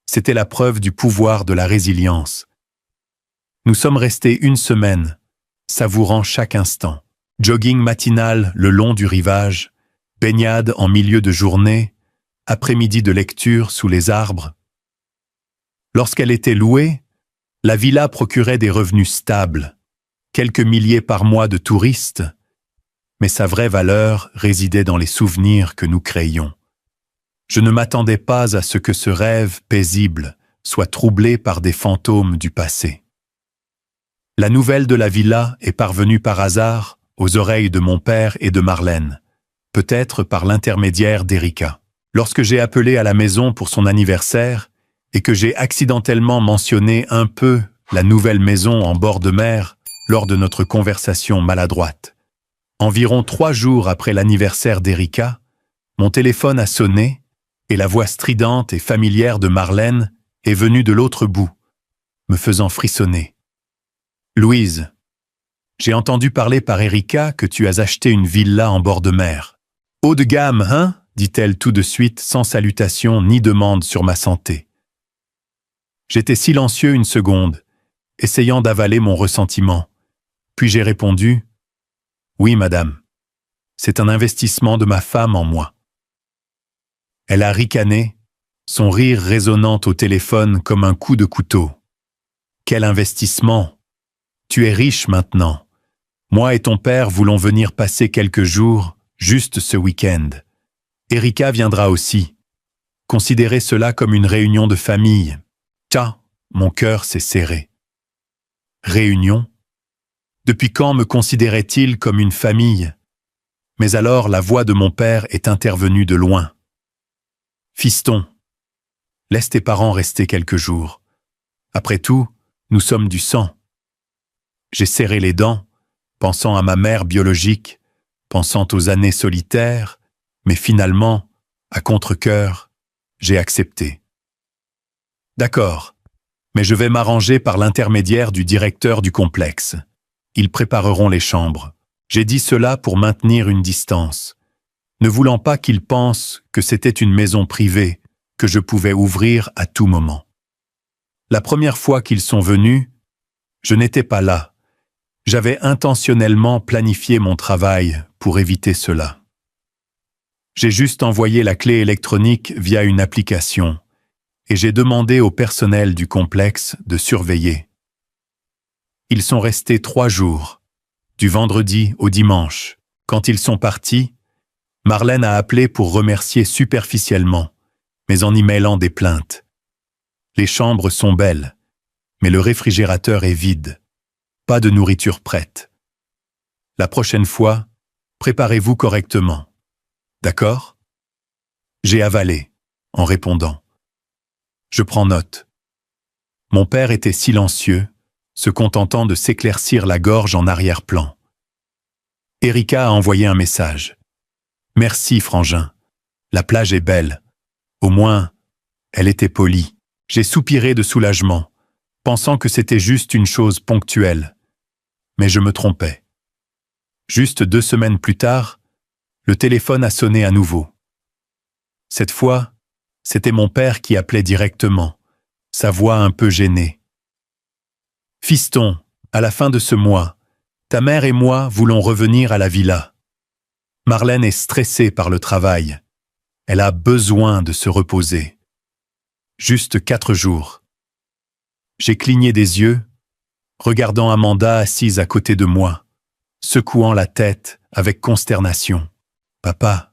C'était la preuve du pouvoir de la résilience. Nous sommes restés 1 semaine, savourant chaque instant. Jogging matinal le long du rivage, baignade en milieu de journée, après-midi de lecture sous les arbres. Lorsqu'elle était louée, la villa procurait des revenus stables, quelques milliers par mois de touristes, mais sa vraie valeur résidait dans les souvenirs que nous créions. Je ne m'attendais pas à ce que ce rêve paisible soit troublé par des fantômes du passé. La nouvelle de la villa est parvenue par hasard aux oreilles de mon père et de Marlène, peut-être par l'intermédiaire d'Erika. Lorsque j'ai appelé à la maison pour son anniversaire et que j'ai accidentellement mentionné un peu la nouvelle maison en bord de mer lors de notre conversation maladroite. Environ 3 jours après l'anniversaire d'Erika, mon téléphone a sonné et la voix stridente et familière de Marlène est venue de l'autre bout, me faisant frissonner. « Louise, j'ai entendu parler par Erika que tu as acheté une villa en bord de mer. Haut de gamme, hein ?» dit-elle tout de suite sans salutation ni demande sur ma santé. J'étais silencieux une seconde, essayant d'avaler mon ressentiment. Puis j'ai répondu « Oui, madame. C'est un investissement de ma femme en moi. » Elle a ricané, son rire résonnant au téléphone comme un coup de couteau. « Quel investissement! Tu es riche maintenant. Moi et ton père voulons venir passer quelques jours, juste ce week-end. Erika viendra aussi. Considérez cela comme une réunion de famille. » Tiens, mon cœur s'est serré. Réunion? Depuis quand me considérait-il comme une famille? Mais alors la voix de mon père est intervenue de loin. « Fiston, laisse tes parents rester quelques jours. Après tout, nous sommes du sang. » J'ai serré les dents, pensant à ma mère biologique, pensant aux années solitaires, mais finalement, à contre-cœur, j'ai accepté. « D'accord, mais je vais m'arranger par l'intermédiaire du directeur du complexe. Ils prépareront les chambres. J'ai dit cela pour maintenir une distance, ne voulant pas qu'ils pensent que c'était une maison privée que je pouvais ouvrir à tout moment. La première fois qu'ils sont venus, je n'étais pas là. J'avais intentionnellement planifié mon travail pour éviter cela. J'ai juste envoyé la clé électronique via une application et j'ai demandé au personnel du complexe de surveiller. Ils sont restés 3 jours, du vendredi au dimanche. Quand ils sont partis, Marlène a appelé pour remercier superficiellement, mais en y mêlant des plaintes. Les chambres sont belles, mais le réfrigérateur est vide. Pas de nourriture prête. La prochaine fois, préparez-vous correctement. D'accord? J'ai avalé, en répondant. Je prends note. Mon père était silencieux, se contentant de s'éclaircir la gorge en arrière-plan. Erika a envoyé un message. « Merci, frangin. La plage est belle. » Au moins, elle était polie. J'ai soupiré de soulagement, pensant que c'était juste une chose ponctuelle. Mais je me trompais. Juste 2 semaines plus tard, le téléphone a sonné à nouveau. Cette fois, c'était mon père qui appelait directement, sa voix un peu gênée. « Fiston, à la fin de ce mois, ta mère et moi voulons revenir à la villa. Marlène est stressée par le travail. Elle a besoin de se reposer. Juste 4 jours. » J'ai cligné des yeux, regardant Amanda assise à côté de moi, secouant la tête avec consternation. « Papa,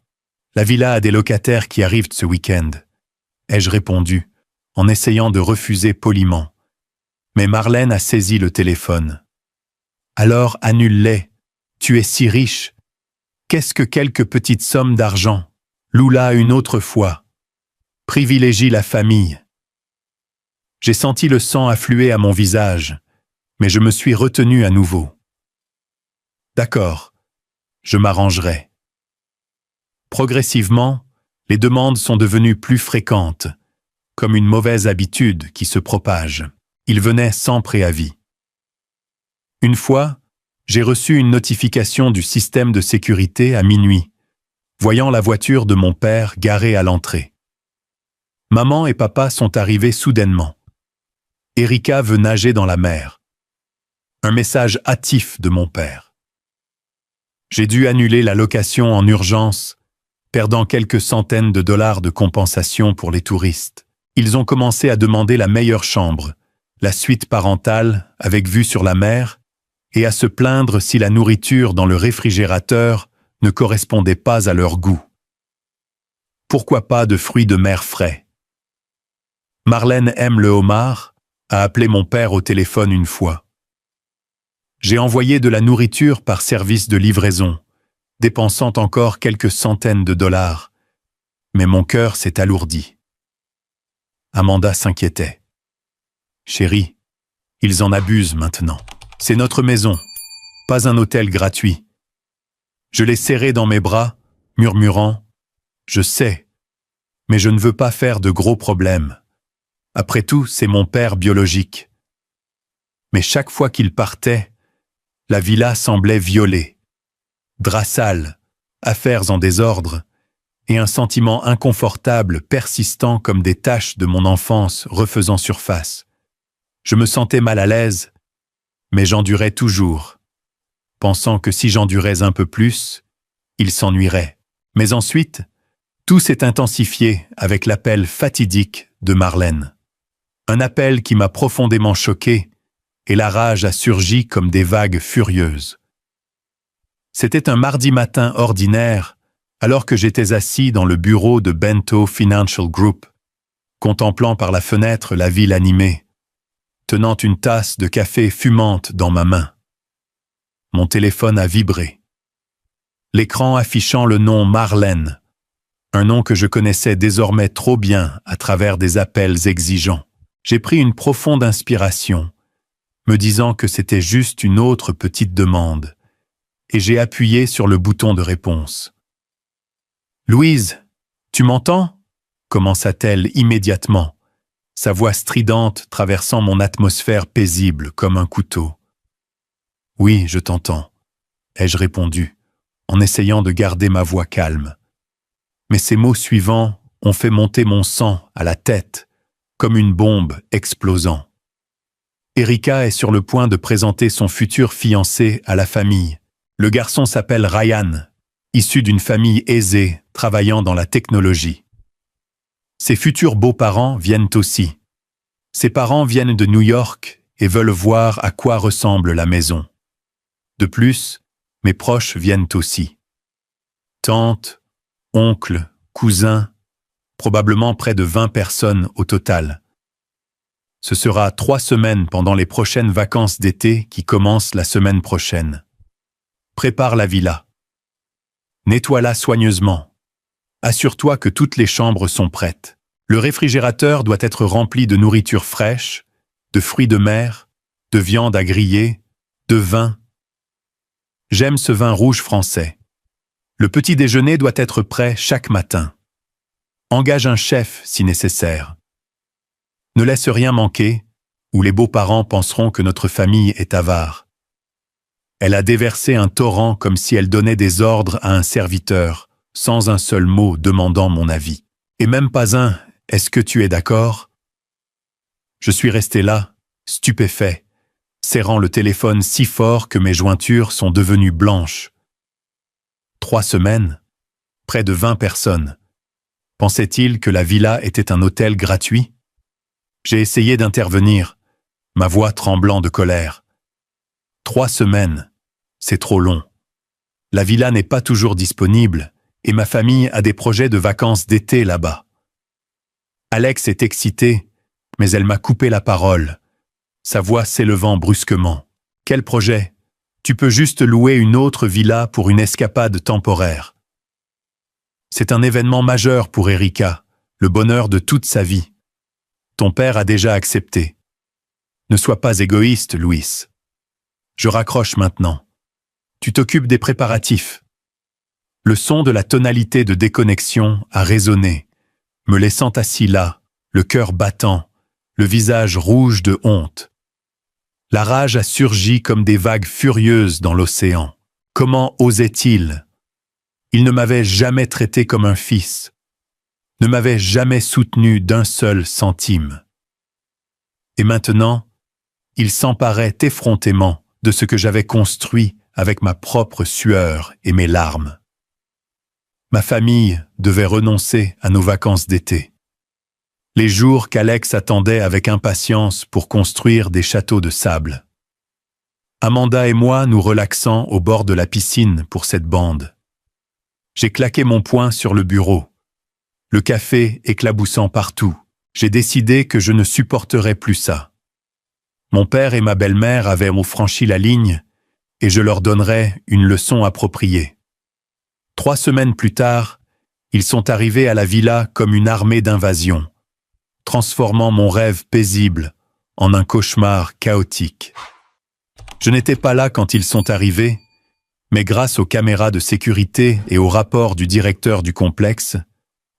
la villa a des locataires qui arrivent ce week-end. » ai-je répondu, en essayant de refuser poliment. Mais Marlène a saisi le téléphone. « Alors annule-les. Tu es si riche. Qu'est-ce que quelques petites sommes d'argent? Loula une autre fois. Privilégie la famille. » J'ai senti le sang affluer à mon visage, mais je me suis retenu à nouveau. « D'accord, je m'arrangerai. » Progressivement, les demandes sont devenues plus fréquentes, comme une mauvaise habitude qui se propage. Ils venaient sans préavis. Une fois, j'ai reçu une notification du système de sécurité à minuit, voyant la voiture de mon père garée à l'entrée. Maman et papa sont arrivés soudainement. Erika veut nager dans la mer. Un message hâtif de mon père. J'ai dû annuler la location en urgence, perdant quelques centaines de dollars de compensation pour les touristes. Ils ont commencé à demander la meilleure chambre, la suite parentale avec vue sur la mer, et à se plaindre si la nourriture dans le réfrigérateur ne correspondait pas à leur goût. Pourquoi pas de fruits de mer frais? Marlène aime le homard, a appelé mon père au téléphone une fois. J'ai envoyé de la nourriture par service de livraison, dépensant encore quelques centaines de dollars. Mais mon cœur s'est alourdi. Amanda s'inquiétait. « Chérie, ils en abusent maintenant. C'est notre maison, pas un hôtel gratuit. » Je l'ai serré dans mes bras, murmurant « Je sais, mais je ne veux pas faire de gros problèmes. Après tout, c'est mon père biologique. » Mais chaque fois qu'il partait, la villa semblait violée. Draps sales, affaires en désordre, et un sentiment inconfortable persistant comme des taches de mon enfance refaisant surface. Je me sentais mal à l'aise, mais j'endurais toujours, pensant que si j'endurais un peu plus, il s'ennuierait. Mais ensuite, tout s'est intensifié avec l'appel fatidique de Marlène. Un appel qui m'a profondément choqué, et la rage a surgi comme des vagues furieuses. C'était un mardi matin ordinaire, alors que j'étais assis dans le bureau de Bento Financial Group, contemplant par la fenêtre la ville animée, tenant une tasse de café fumante dans ma main. Mon téléphone a vibré. L'écran affichant le nom Marlène, un nom que je connaissais désormais trop bien à travers des appels exigeants. J'ai pris une profonde inspiration, me disant que c'était juste une autre petite demande, et j'ai appuyé sur le bouton de réponse. « Louise, tu m'entends ?» commença-t-elle immédiatement, sa voix stridente traversant mon atmosphère paisible comme un couteau. « Oui, je t'entends, » ai-je répondu, en essayant de garder ma voix calme. Mais ces mots suivants ont fait monter mon sang à la tête, comme une bombe explosant. Erika est sur le point de présenter son futur fiancé à la famille. Le garçon s'appelle Ryan, issu d'une famille aisée, travaillant dans la technologie. Ses futurs beaux-parents viennent aussi. Ses parents viennent de New York et veulent voir à quoi ressemble la maison. De plus, mes proches viennent aussi. Tantes, oncles, cousins, probablement près de 20 personnes au total. Ce sera 3 semaines pendant les prochaines vacances d'été qui commencent la semaine prochaine. Prépare la villa. Nettoie-la soigneusement. Assure-toi que toutes les chambres sont prêtes. Le réfrigérateur doit être rempli de nourriture fraîche, de fruits de mer, de viande à griller, de vin. J'aime ce vin rouge français. Le petit déjeuner doit être prêt chaque matin. Engage un chef si nécessaire. Ne laisse rien manquer, ou les beaux-parents penseront que notre famille est avare. Elle a déversé un torrent comme si elle donnait des ordres à un serviteur, sans un seul mot demandant mon avis. Et même pas un « Est-ce que tu es d'accord ?» Je suis resté là, stupéfait, serrant le téléphone si fort que mes jointures sont devenues blanches. 3 semaines, près de 20 personnes. Pensait-il que la villa était un hôtel gratuit? J'ai essayé d'intervenir, ma voix tremblant de colère. 3 semaines, c'est trop long. La villa n'est pas toujours disponible et ma famille a des projets de vacances d'été là-bas. Alex est excitée, mais elle m'a coupé la parole, sa voix s'élevant brusquement. « Quel projet? Tu peux juste louer une autre villa pour une escapade temporaire. » C'est un événement majeur pour Erika, le bonheur de toute sa vie. Ton père a déjà accepté. Ne sois pas égoïste, Louis. Je raccroche maintenant. Tu t'occupes des préparatifs. Le son de la tonalité de déconnexion a résonné, me laissant assis là, le cœur battant, le visage rouge de honte. La rage a surgi comme des vagues furieuses dans l'océan. Comment osait-il? Il ne m'avait jamais traité comme un fils, ne m'avait jamais soutenu d'un seul centime. Et maintenant, il s'emparait effrontément de ce que j'avais construit avec ma propre sueur et mes larmes. Ma famille devait renoncer à nos vacances d'été. Les jours qu'Alex attendait avec impatience pour construire des châteaux de sable. Amanda et moi nous relaxant au bord de la piscine pour cette bande. J'ai claqué mon poing sur le bureau. Le café éclaboussant partout. J'ai décidé que je ne supporterais plus ça. Mon père et ma belle-mère avaient franchi la ligne et je leur donnerais une leçon appropriée. 3 semaines plus tard, ils sont arrivés à la villa comme une armée d'invasion, transformant mon rêve paisible en un cauchemar chaotique. Je n'étais pas là quand ils sont arrivés, mais grâce aux caméras de sécurité et au rapport du directeur du complexe,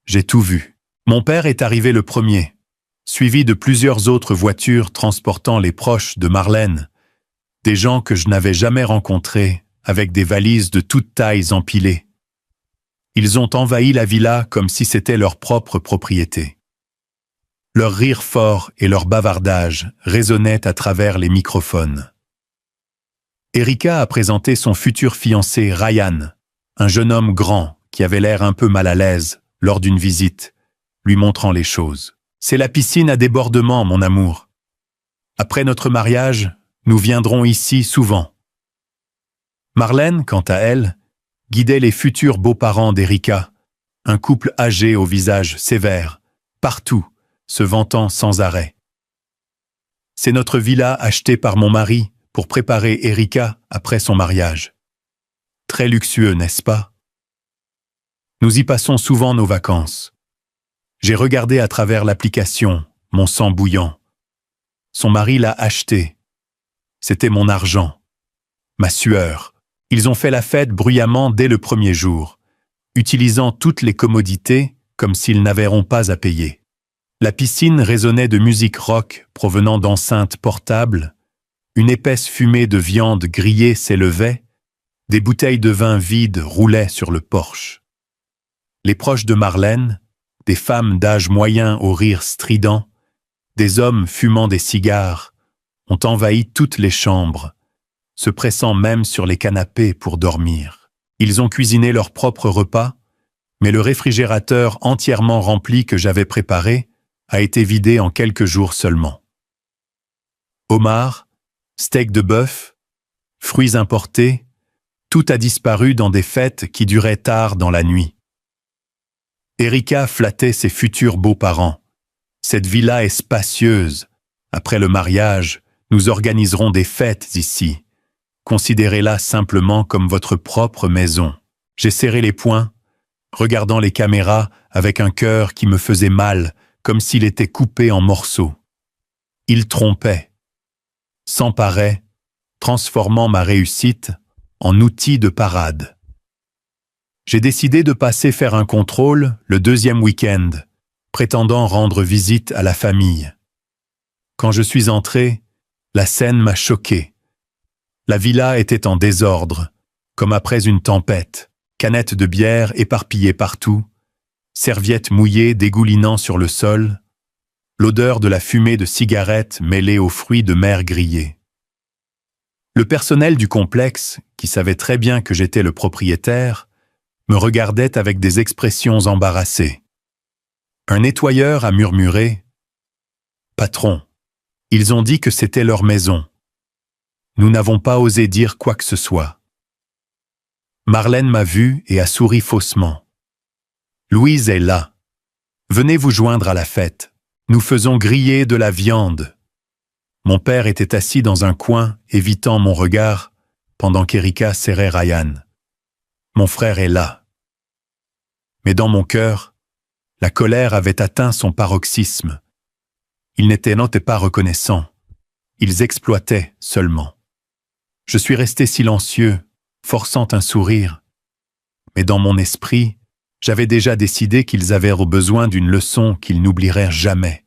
j'ai tout vu. Mon père est arrivé le premier, suivi de plusieurs autres voitures transportant les proches de Marlène, des gens que je n'avais jamais rencontrés, avec des valises de toutes tailles empilées. Ils ont envahi la villa comme si c'était leur propre propriété. Leur rire fort et leur bavardage résonnaient à travers les microphones. Erika a présenté son futur fiancé Ryan, un jeune homme grand qui avait l'air un peu mal à l'aise lors d'une visite, lui montrant les choses. « C'est la piscine à débordement, mon amour. Après notre mariage, nous viendrons ici souvent. » Marlène, quant à elle, guidait les futurs beaux-parents d'Erika, un couple âgé au visage sévère, partout, se vantant sans arrêt. « C'est notre villa achetée par mon mari pour préparer Erika après son mariage. Très luxueux, n'est-ce pas? Nous y passons souvent nos vacances. J'ai regardé à travers l'application, mon sang bouillant. Son mari l'a acheté. C'était mon argent, ma sueur. Ils ont fait la fête bruyamment dès le premier jour, utilisant toutes les commodités comme s'ils n'avaient pas à payer. La piscine résonnait de musique rock provenant d'enceintes portables, une épaisse fumée de viande grillée s'élevait, des bouteilles de vin vides roulaient sur le porche. Les proches de Marlène, des femmes d'âge moyen au rire strident, des hommes fumant des cigares, ont envahi toutes les chambres, se pressant même sur les canapés pour dormir. Ils ont cuisiné leur propre repas, mais le réfrigérateur entièrement rempli que j'avais préparé a été vidé en quelques jours seulement. Homard, steak de bœuf, fruits importés, tout a disparu dans des fêtes qui duraient tard dans la nuit. Erika flattait ses futurs beaux-parents. Cette villa est spacieuse. Après le mariage, nous organiserons des fêtes ici. Considérez-la simplement comme votre propre maison. J'ai serré les poings, regardant les caméras avec un cœur qui me faisait mal, comme s'il était coupé en morceaux. Il trompait, s'emparait, transformant ma réussite en outil de parade. J'ai décidé de passer faire un contrôle le deuxième week-end, prétendant rendre visite à la famille. Quand je suis entré, la scène m'a choqué. La villa était en désordre, comme après une tempête, canettes de bière éparpillées partout, serviettes mouillées dégoulinant sur le sol, l'odeur de la fumée de cigarettes mêlée aux fruits de mer grillés. Le personnel du complexe, qui savait très bien que j'étais le propriétaire, me regardait avec des expressions embarrassées. Un nettoyeur a murmuré « Patron, ils ont dit que c'était leur maison. Nous n'avons pas osé dire quoi que ce soit. » Marlène m'a vu et a souri faussement. « Louise est là. Venez vous joindre à la fête. Nous faisons griller de la viande. » Mon père était assis dans un coin, évitant mon regard, pendant qu'Erika serrait Ryan. Mon frère est là. Mais dans mon cœur, la colère avait atteint son paroxysme. Ils n'étaient pas reconnaissants. Ils exploitaient seulement. Je suis resté silencieux, forçant un sourire. Mais dans mon esprit, j'avais déjà décidé qu'ils avaient besoin d'une leçon qu'ils n'oublieraient jamais.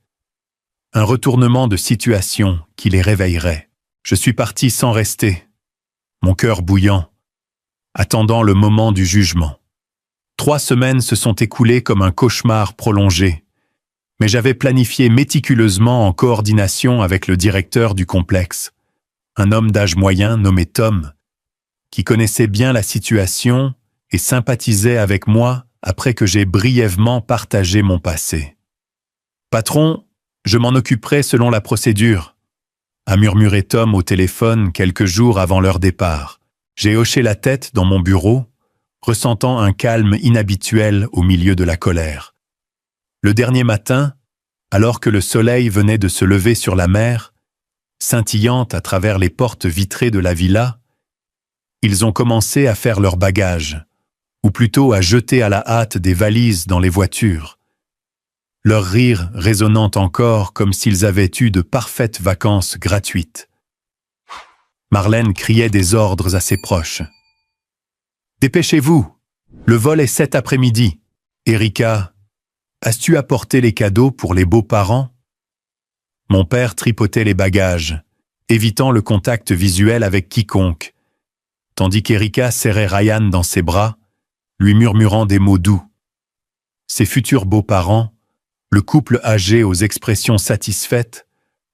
Un retournement de situation qui les réveillerait. Je suis parti sans rester, mon cœur bouillant, attendant le moment du jugement. 3 semaines se sont écoulées comme un cauchemar prolongé, mais j'avais planifié méticuleusement en coordination avec le directeur du complexe, un homme d'âge moyen nommé Tom, qui connaissait bien la situation et sympathisait avec moi après que j'ai brièvement partagé mon passé. « Patron, je m'en occuperai selon la procédure », a murmuré Tom au téléphone quelques jours avant leur départ. J'ai hoché la tête dans mon bureau, ressentant un calme inhabituel au milieu de la colère. Le dernier matin, alors que le soleil venait de se lever sur la mer, scintillant à travers les portes vitrées de la villa, ils ont commencé à faire leurs bagages, ou plutôt à jeter à la hâte des valises dans les voitures. Leur rire résonnant encore comme s'ils avaient eu de parfaites vacances gratuites. Marlène criait des ordres à ses proches. « Dépêchez-vous, le vol est cet après-midi. Erika, as-tu apporté les cadeaux pour les beaux-parents » Mon père tripotait les bagages, évitant le contact visuel avec quiconque, tandis qu'Erika serrait Ryan dans ses bras, lui murmurant des mots doux. Ses futurs beaux-parents, le couple âgé aux expressions satisfaites,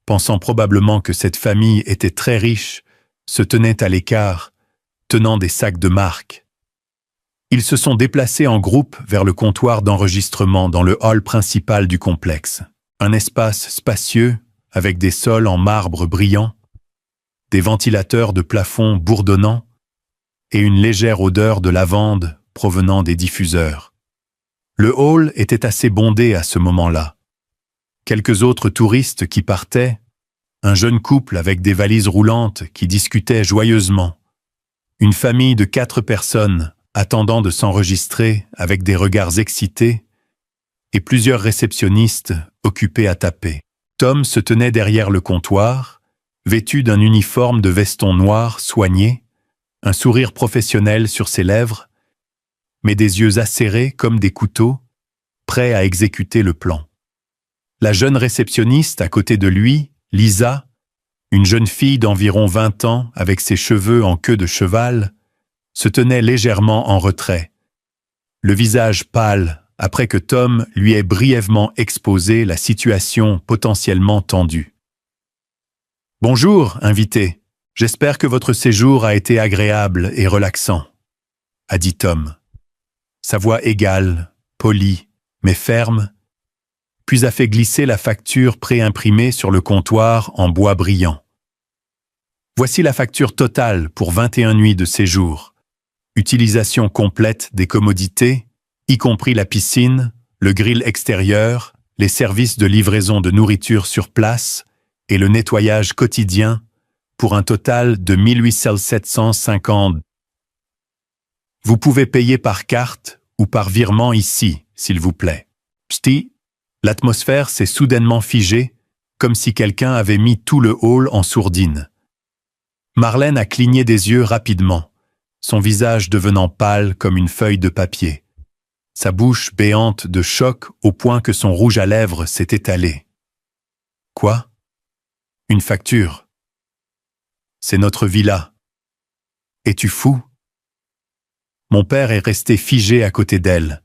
pensant probablement que cette famille était très riche, se tenaient à l'écart, tenant des sacs de marque. Ils se sont déplacés en groupe vers le comptoir d'enregistrement dans le hall principal du complexe. Un espace spacieux, avec des sols en marbre brillant, des ventilateurs de plafond bourdonnants et une légère odeur de lavande provenant des diffuseurs. Le hall était assez bondé à ce moment-là. Quelques autres touristes qui partaient, un jeune couple avec des valises roulantes qui discutaient joyeusement, une famille de 4 personnes attendant de s'enregistrer avec des regards excités, et plusieurs réceptionnistes occupés à taper. Tom se tenait derrière le comptoir, vêtu d'un uniforme de veston noir soigné, un sourire professionnel sur ses lèvres, mais des yeux acérés comme des couteaux, prêts à exécuter le plan. La jeune réceptionniste à côté de lui, Lisa, une jeune fille d'environ 20 ans avec ses cheveux en queue de cheval, se tenait légèrement en retrait, le visage pâle après que Tom lui ait brièvement exposé la situation potentiellement tendue. « Bonjour, invité. J'espère que votre séjour a été agréable et relaxant, » a dit Tom. Sa voix égale, polie, mais ferme, puis a fait glisser la facture préimprimée sur le comptoir en bois brillant. Voici la facture totale pour 21 nuits de séjour. Utilisation complète des commodités, y compris la piscine, le grill extérieur, les services de livraison de nourriture sur place et le nettoyage quotidien, pour un total de 1850. Vous pouvez payer par carte ou par virement ici, s'il vous plaît. Psti, l'atmosphère s'est soudainement figée, comme si quelqu'un avait mis tout le hall en sourdine. Marlène a cligné des yeux rapidement, son visage devenant pâle comme une feuille de papier. Sa bouche béante de choc au point que son rouge à lèvres s'est étalé. Quoi? Une facture. C'est notre villa. Es-tu fou? Mon père est resté figé à côté d'elle,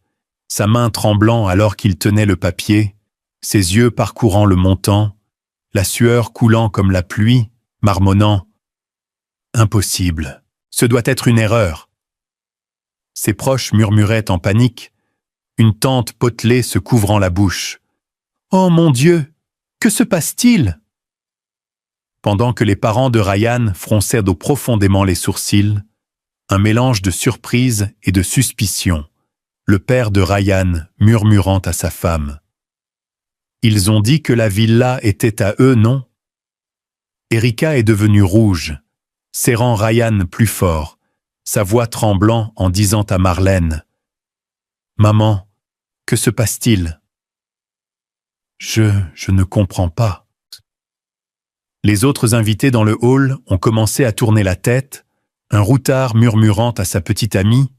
sa main tremblant alors qu'il tenait le papier, ses yeux parcourant le montant, la sueur coulant comme la pluie, marmonnant « Impossible, ce doit être une erreur !» Ses proches murmuraient en panique, une tante potelée se couvrant la bouche. « Oh mon Dieu, que se passe-t-il » Pendant que les parents de Ryan fronçaient profondément les sourcils, un mélange de surprise et de suspicion, le père de Ryan murmurant à sa femme. « Ils ont dit que la villa était à eux, non ?» Erika est devenue rouge, serrant Ryan plus fort, sa voix tremblant en disant à Marlène « Maman, que se passe-t-il » Je ne comprends pas. Les autres invités dans le hall ont commencé à tourner la tête, un routard murmurant à sa petite amie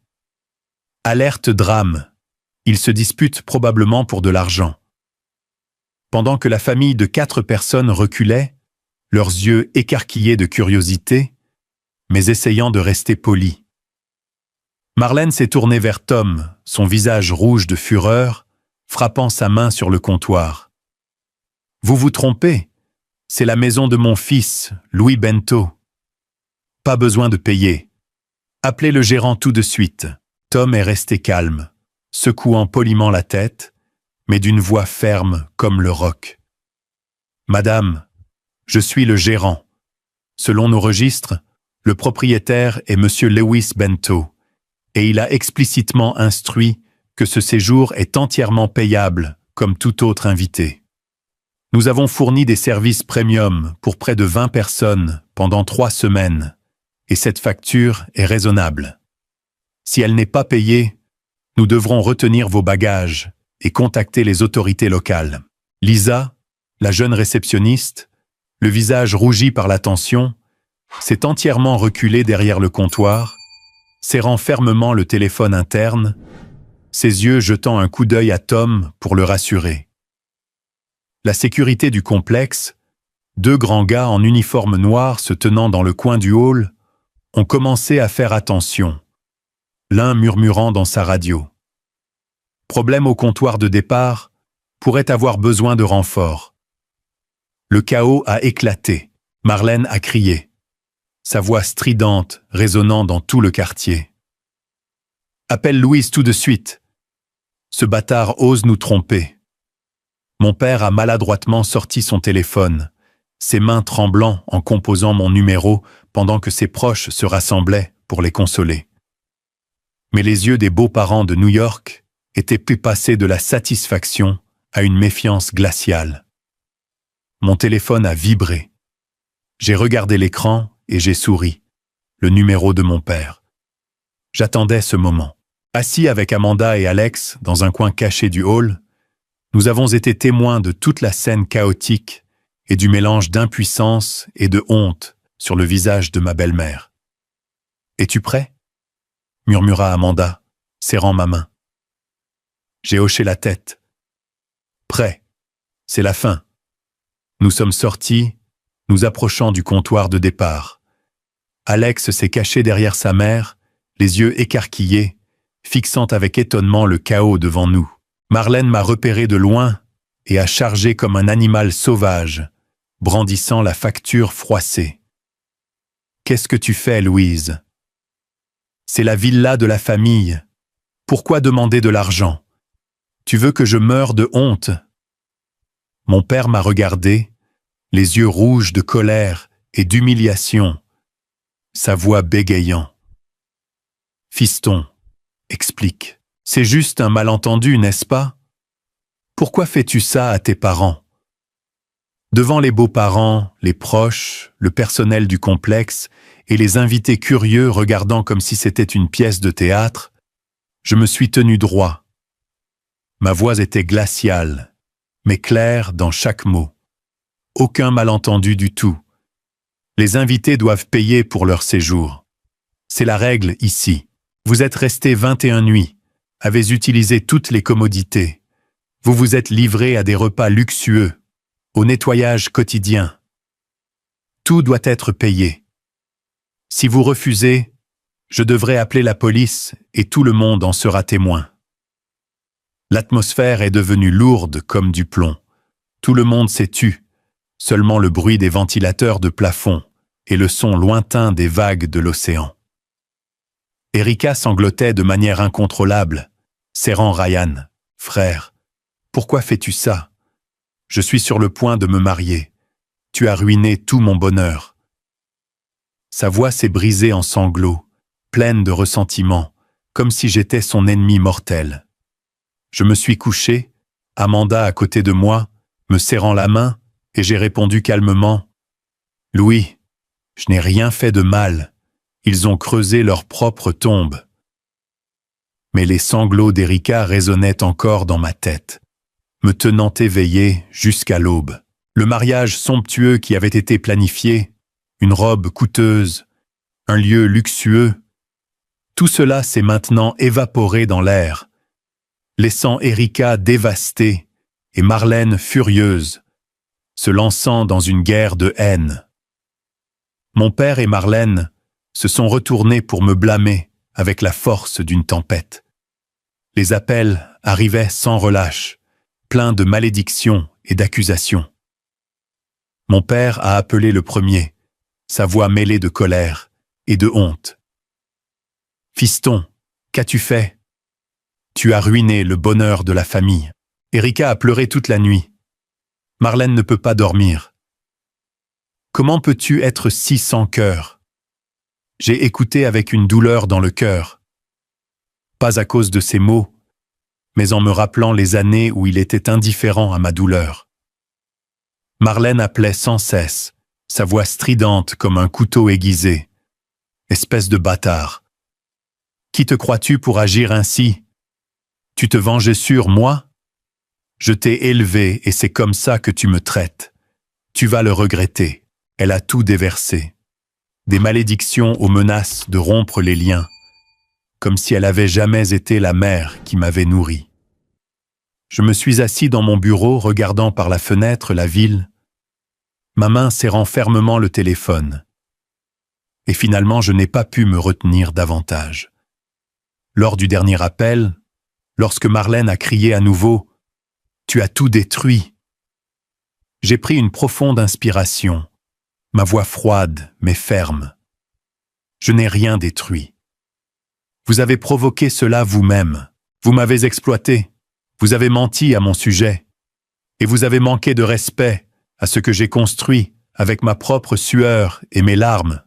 « Alerte drame, ils se disputent probablement pour de l'argent. » Pendant que la famille de 4 personnes reculait, leurs yeux écarquillés de curiosité, mais essayant de rester polis. Marlène s'est tournée vers Tom, son visage rouge de fureur, frappant sa main sur le comptoir. « Vous vous trompez, c'est la maison de mon fils, Louis Bento. Pas besoin de payer. Appelez le gérant tout de suite. » Tom est resté calme, secouant poliment la tête, mais d'une voix ferme comme le roc. « Madame, je suis le gérant. Selon nos registres, le propriétaire est Monsieur Lewis Bento, et il a explicitement instruit que ce séjour est entièrement payable, comme tout autre invité. Nous avons fourni des services premium pour près de 20 personnes pendant 3 semaines, et cette facture est raisonnable. Si elle n'est pas payée, nous devrons retenir vos bagages et contacter les autorités locales. Lisa, la jeune réceptionniste, le visage rougi par la tension, s'est entièrement reculée derrière le comptoir, serrant fermement le téléphone interne, ses yeux jetant un coup d'œil à Tom pour le rassurer. La sécurité du complexe, deux grands gars en uniforme noir se tenant dans le coin du hall, ont commencé à faire attention, l'un murmurant dans sa radio. Problème au comptoir de départ, pourrait avoir besoin de renfort. Le chaos a éclaté, Marlène a crié, sa voix stridente résonnant dans tout le quartier. Appelle Louise tout de suite. Ce bâtard ose nous tromper. Mon père a maladroitement sorti son téléphone, ses mains tremblant en composant mon numéro pendant que ses proches se rassemblaient pour les consoler. Mais les yeux des beaux-parents de New York étaient plus passés de la satisfaction à une méfiance glaciale. Mon téléphone a vibré. J'ai regardé l'écran et j'ai souri. Le numéro de mon père. J'attendais ce moment. Assis avec Amanda et Alex dans un coin caché du hall, nous avons été témoins de toute la scène chaotique et du mélange d'impuissance et de honte sur le visage de ma belle-mère. « Es-tu prêt ?» murmura Amanda, serrant ma main. J'ai hoché la tête. « Prêt, c'est la fin. » Nous sommes sortis, nous approchant du comptoir de départ. Alex s'est caché derrière sa mère, les yeux écarquillés, fixant avec étonnement le chaos devant nous. Marlène m'a repéré de loin et a chargé comme un animal sauvage, brandissant la facture froissée. « Qu'est-ce que tu fais, Louise ? C'est la villa de la famille. Pourquoi demander de l'argent ? Tu veux que je meure de honte ?» Mon père m'a regardé, les yeux rouges de colère et d'humiliation, sa voix bégayant. « Fiston, explique, c'est juste un malentendu, n'est-ce pas ? Pourquoi fais-tu ça à tes parents ? » Devant les beaux-parents, les proches, le personnel du complexe et les invités curieux regardant comme si c'était une pièce de théâtre, je me suis tenu droit. Ma voix était glaciale, mais claire dans chaque mot. Aucun malentendu du tout. Les invités doivent payer pour leur séjour. C'est la règle ici. Vous êtes restés 21 nuits, avez utilisé toutes les commodités. Vous vous êtes livrés à des repas luxueux, au nettoyage quotidien. Tout doit être payé. Si vous refusez, je devrai appeler la police et tout le monde en sera témoin. L'atmosphère est devenue lourde comme du plomb. Tout le monde s'est tu. Seulement le bruit des ventilateurs de plafond et le son lointain des vagues de l'océan. Erika sanglotait de manière incontrôlable, serrant Ryan. « Frère, pourquoi fais-tu ça ? Je suis sur le point de me marier. Tu as ruiné tout mon bonheur. » Sa voix s'est brisée en sanglots, pleine de ressentiment, comme si j'étais son ennemi mortel. Je me suis couché, Amanda à côté de moi, me serrant la main, et j'ai répondu calmement « Louis, je n'ai rien fait de mal. Ils ont creusé leur propre tombe. » Mais les sanglots d'Erika résonnaient encore dans ma tête, me tenant éveillé jusqu'à l'aube. Le mariage somptueux qui avait été planifié, une robe coûteuse, un lieu luxueux, tout cela s'est maintenant évaporé dans l'air, laissant Erika dévastée et Marlène furieuse, se lançant dans une guerre de haine. Mon père et Marlène se sont retournés pour me blâmer avec la force d'une tempête. Les appels arrivaient sans relâche, pleins de malédictions et d'accusations. Mon père a appelé le premier, sa voix mêlée de colère et de honte. « Fiston, qu'as-tu fait ? Tu as ruiné le bonheur de la famille. » Erika a pleuré toute la nuit. Marlène ne peut pas dormir. Comment peux-tu être si sans cœur ? J'ai écouté avec une douleur dans le cœur. Pas à cause de ses mots, mais en me rappelant les années où il était indifférent à ma douleur. Marlène appelait sans cesse, sa voix stridente comme un couteau aiguisé. Espèce de bâtard. Qui te crois-tu pour agir ainsi? Tu te venges sur moi? Je t'ai élevé et c'est comme ça que tu me traites. Tu vas le regretter. Elle a tout déversé. Des malédictions aux menaces de rompre les liens, comme si elle avait jamais été la mère qui m'avait nourri. Je me suis assis dans mon bureau, regardant par la fenêtre la ville, ma main serrant fermement le téléphone. Et finalement, je n'ai pas pu me retenir davantage. Lors du dernier appel, lorsque Marlène a crié à nouveau « Tu as tout détruit !» j'ai pris une profonde inspiration, ma voix froide mais ferme. Je n'ai rien détruit. Vous avez provoqué cela vous-même. Vous m'avez exploité. Vous avez menti à mon sujet. Et vous avez manqué de respect à ce que j'ai construit avec ma propre sueur et mes larmes.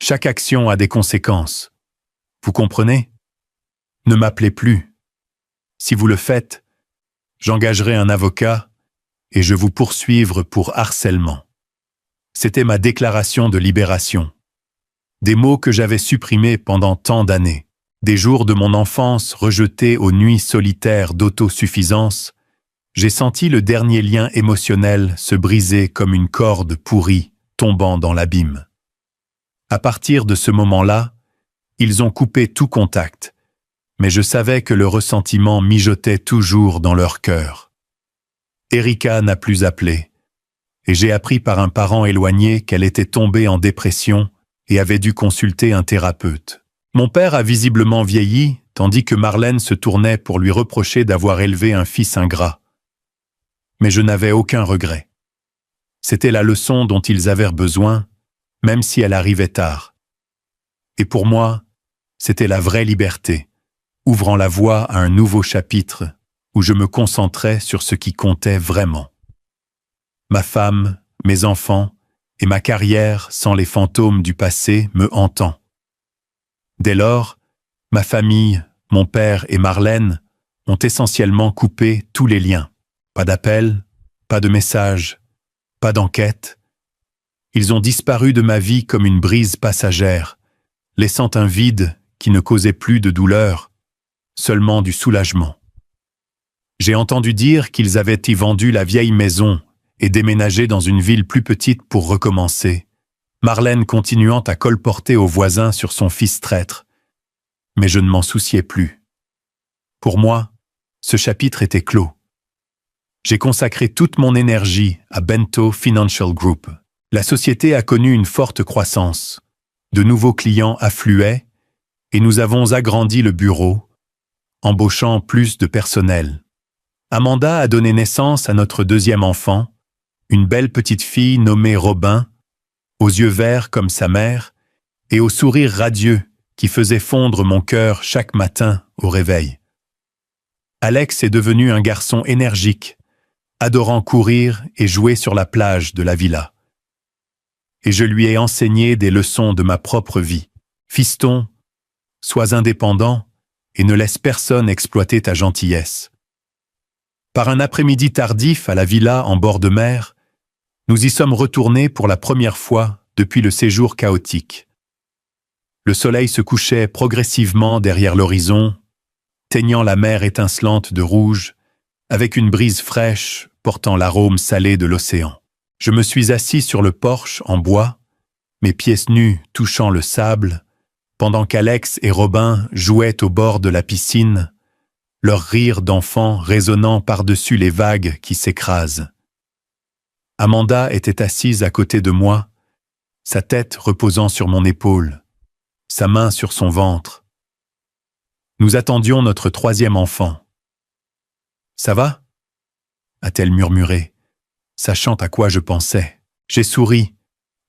Chaque action a des conséquences. Vous comprenez? Ne m'appelez plus. Si vous le faites, j'engagerai un avocat et je vous poursuivre pour harcèlement. C'était ma déclaration de libération. Des mots que j'avais supprimés pendant tant d'années. Des jours de mon enfance rejetés aux nuits solitaires d'autosuffisance, j'ai senti le dernier lien émotionnel se briser comme une corde pourrie tombant dans l'abîme. À partir de ce moment-là, ils ont coupé tout contact, mais je savais que le ressentiment mijotait toujours dans leur cœur. Erika n'a plus appelé, et j'ai appris par un parent éloigné qu'elle était tombée en dépression et avait dû consulter un thérapeute. Mon père a visiblement vieilli, tandis que Marlène se tournait pour lui reprocher d'avoir élevé un fils ingrat. Mais je n'avais aucun regret. C'était la leçon dont ils avaient besoin, même si elle arrivait tard. Et pour moi, c'était la vraie liberté, ouvrant la voie à un nouveau chapitre où je me concentrais sur ce qui comptait vraiment. Ma femme, mes enfants et ma carrière sans les fantômes du passé me hantant. Dès lors, ma famille, mon père et Marlène ont essentiellement coupé tous les liens. Pas d'appel, pas de message, pas d'enquête. Ils ont disparu de ma vie comme une brise passagère, laissant un vide qui ne causait plus de douleur, seulement du soulagement. J'ai entendu dire qu'ils avaient y vendu la vieille maison et déménagé dans une ville plus petite pour recommencer, Marlène continuant à colporter aux voisins sur son fils traître. Mais je ne m'en souciais plus. Pour moi, ce chapitre était clos. J'ai consacré toute mon énergie à Bento Financial Group. La société a connu une forte croissance. De nouveaux clients affluaient et nous avons agrandi le bureau, embauchant plus de personnel. Amanda a donné naissance à notre deuxième enfant, une belle petite fille nommée Robin, aux yeux verts comme sa mère et au sourire radieux qui faisait fondre mon cœur chaque matin au réveil. Alex est devenu un garçon énergique, adorant courir et jouer sur la plage de la villa. Et je lui ai enseigné des leçons de ma propre vie. Fiston, sois indépendant et ne laisse personne exploiter ta gentillesse. Par un après-midi tardif à la villa en bord de mer, nous y sommes retournés pour la première fois depuis le séjour chaotique. Le soleil se couchait progressivement derrière l'horizon, teignant la mer étincelante de rouge, avec une brise fraîche portant l'arôme salé de l'océan. Je me suis assis sur le porche en bois, mes pieds nus touchant le sable, pendant qu'Alex et Robin jouaient au bord de la piscine, leur rire d'enfant résonnant par-dessus les vagues qui s'écrasent. Amanda était assise à côté de moi, sa tête reposant sur mon épaule, sa main sur son ventre. Nous attendions notre troisième enfant. « Ça va ?» a-t-elle murmuré, sachant à quoi je pensais. J'ai souri,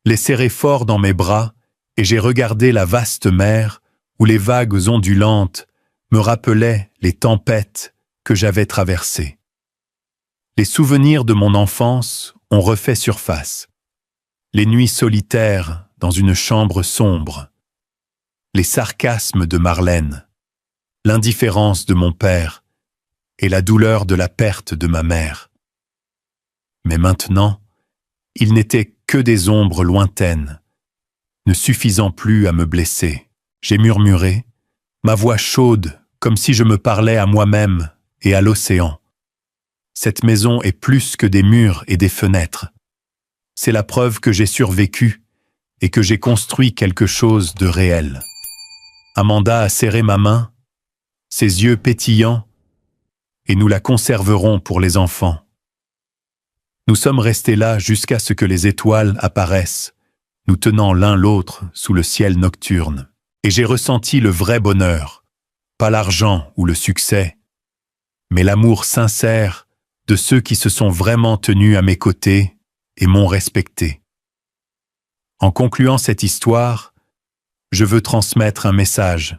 les serré fort dans mes bras, et j'ai regardé la vaste mer où les vagues ondulantes me rappelaient les tempêtes que j'avais traversées. Les souvenirs de mon enfance ont refait surface. Les nuits solitaires dans une chambre sombre. Les sarcasmes de Marlène. L'indifférence de mon père et la douleur de la perte de ma mère. Mais maintenant, il n'était que des ombres lointaines, ne suffisant plus à me blesser. J'ai murmuré, ma voix chaude, comme si je me parlais à moi-même et à l'océan. Cette maison est plus que des murs et des fenêtres. C'est la preuve que j'ai survécu et que j'ai construit quelque chose de réel. Amanda a serré ma main, ses yeux pétillants, et nous la conserverons pour les enfants. Nous sommes restés là jusqu'à ce que les étoiles apparaissent, nous tenant l'un l'autre sous le ciel nocturne. Et j'ai ressenti le vrai bonheur, pas l'argent ou le succès, mais l'amour sincère de ceux qui se sont vraiment tenus à mes côtés et m'ont respecté. En concluant cette histoire, je veux transmettre un message.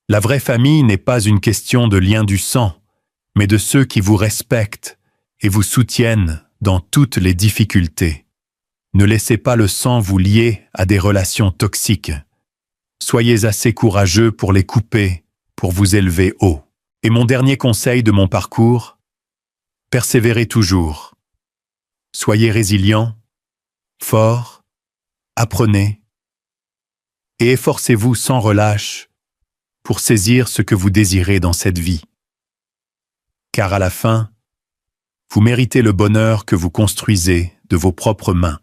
La vraie famille n'est pas une question de lien du sang, mais de ceux qui vous respectent et vous soutiennent dans toutes les difficultés. Ne laissez pas le sang vous lier à des relations toxiques. Soyez assez courageux pour les couper, pour vous élever haut. Et mon dernier conseil de mon parcours, persévérez toujours. Soyez résilient, fort, apprenez et efforcez-vous sans relâche pour saisir ce que vous désirez dans cette vie. Car à la fin, vous méritez le bonheur que vous construisez de vos propres mains.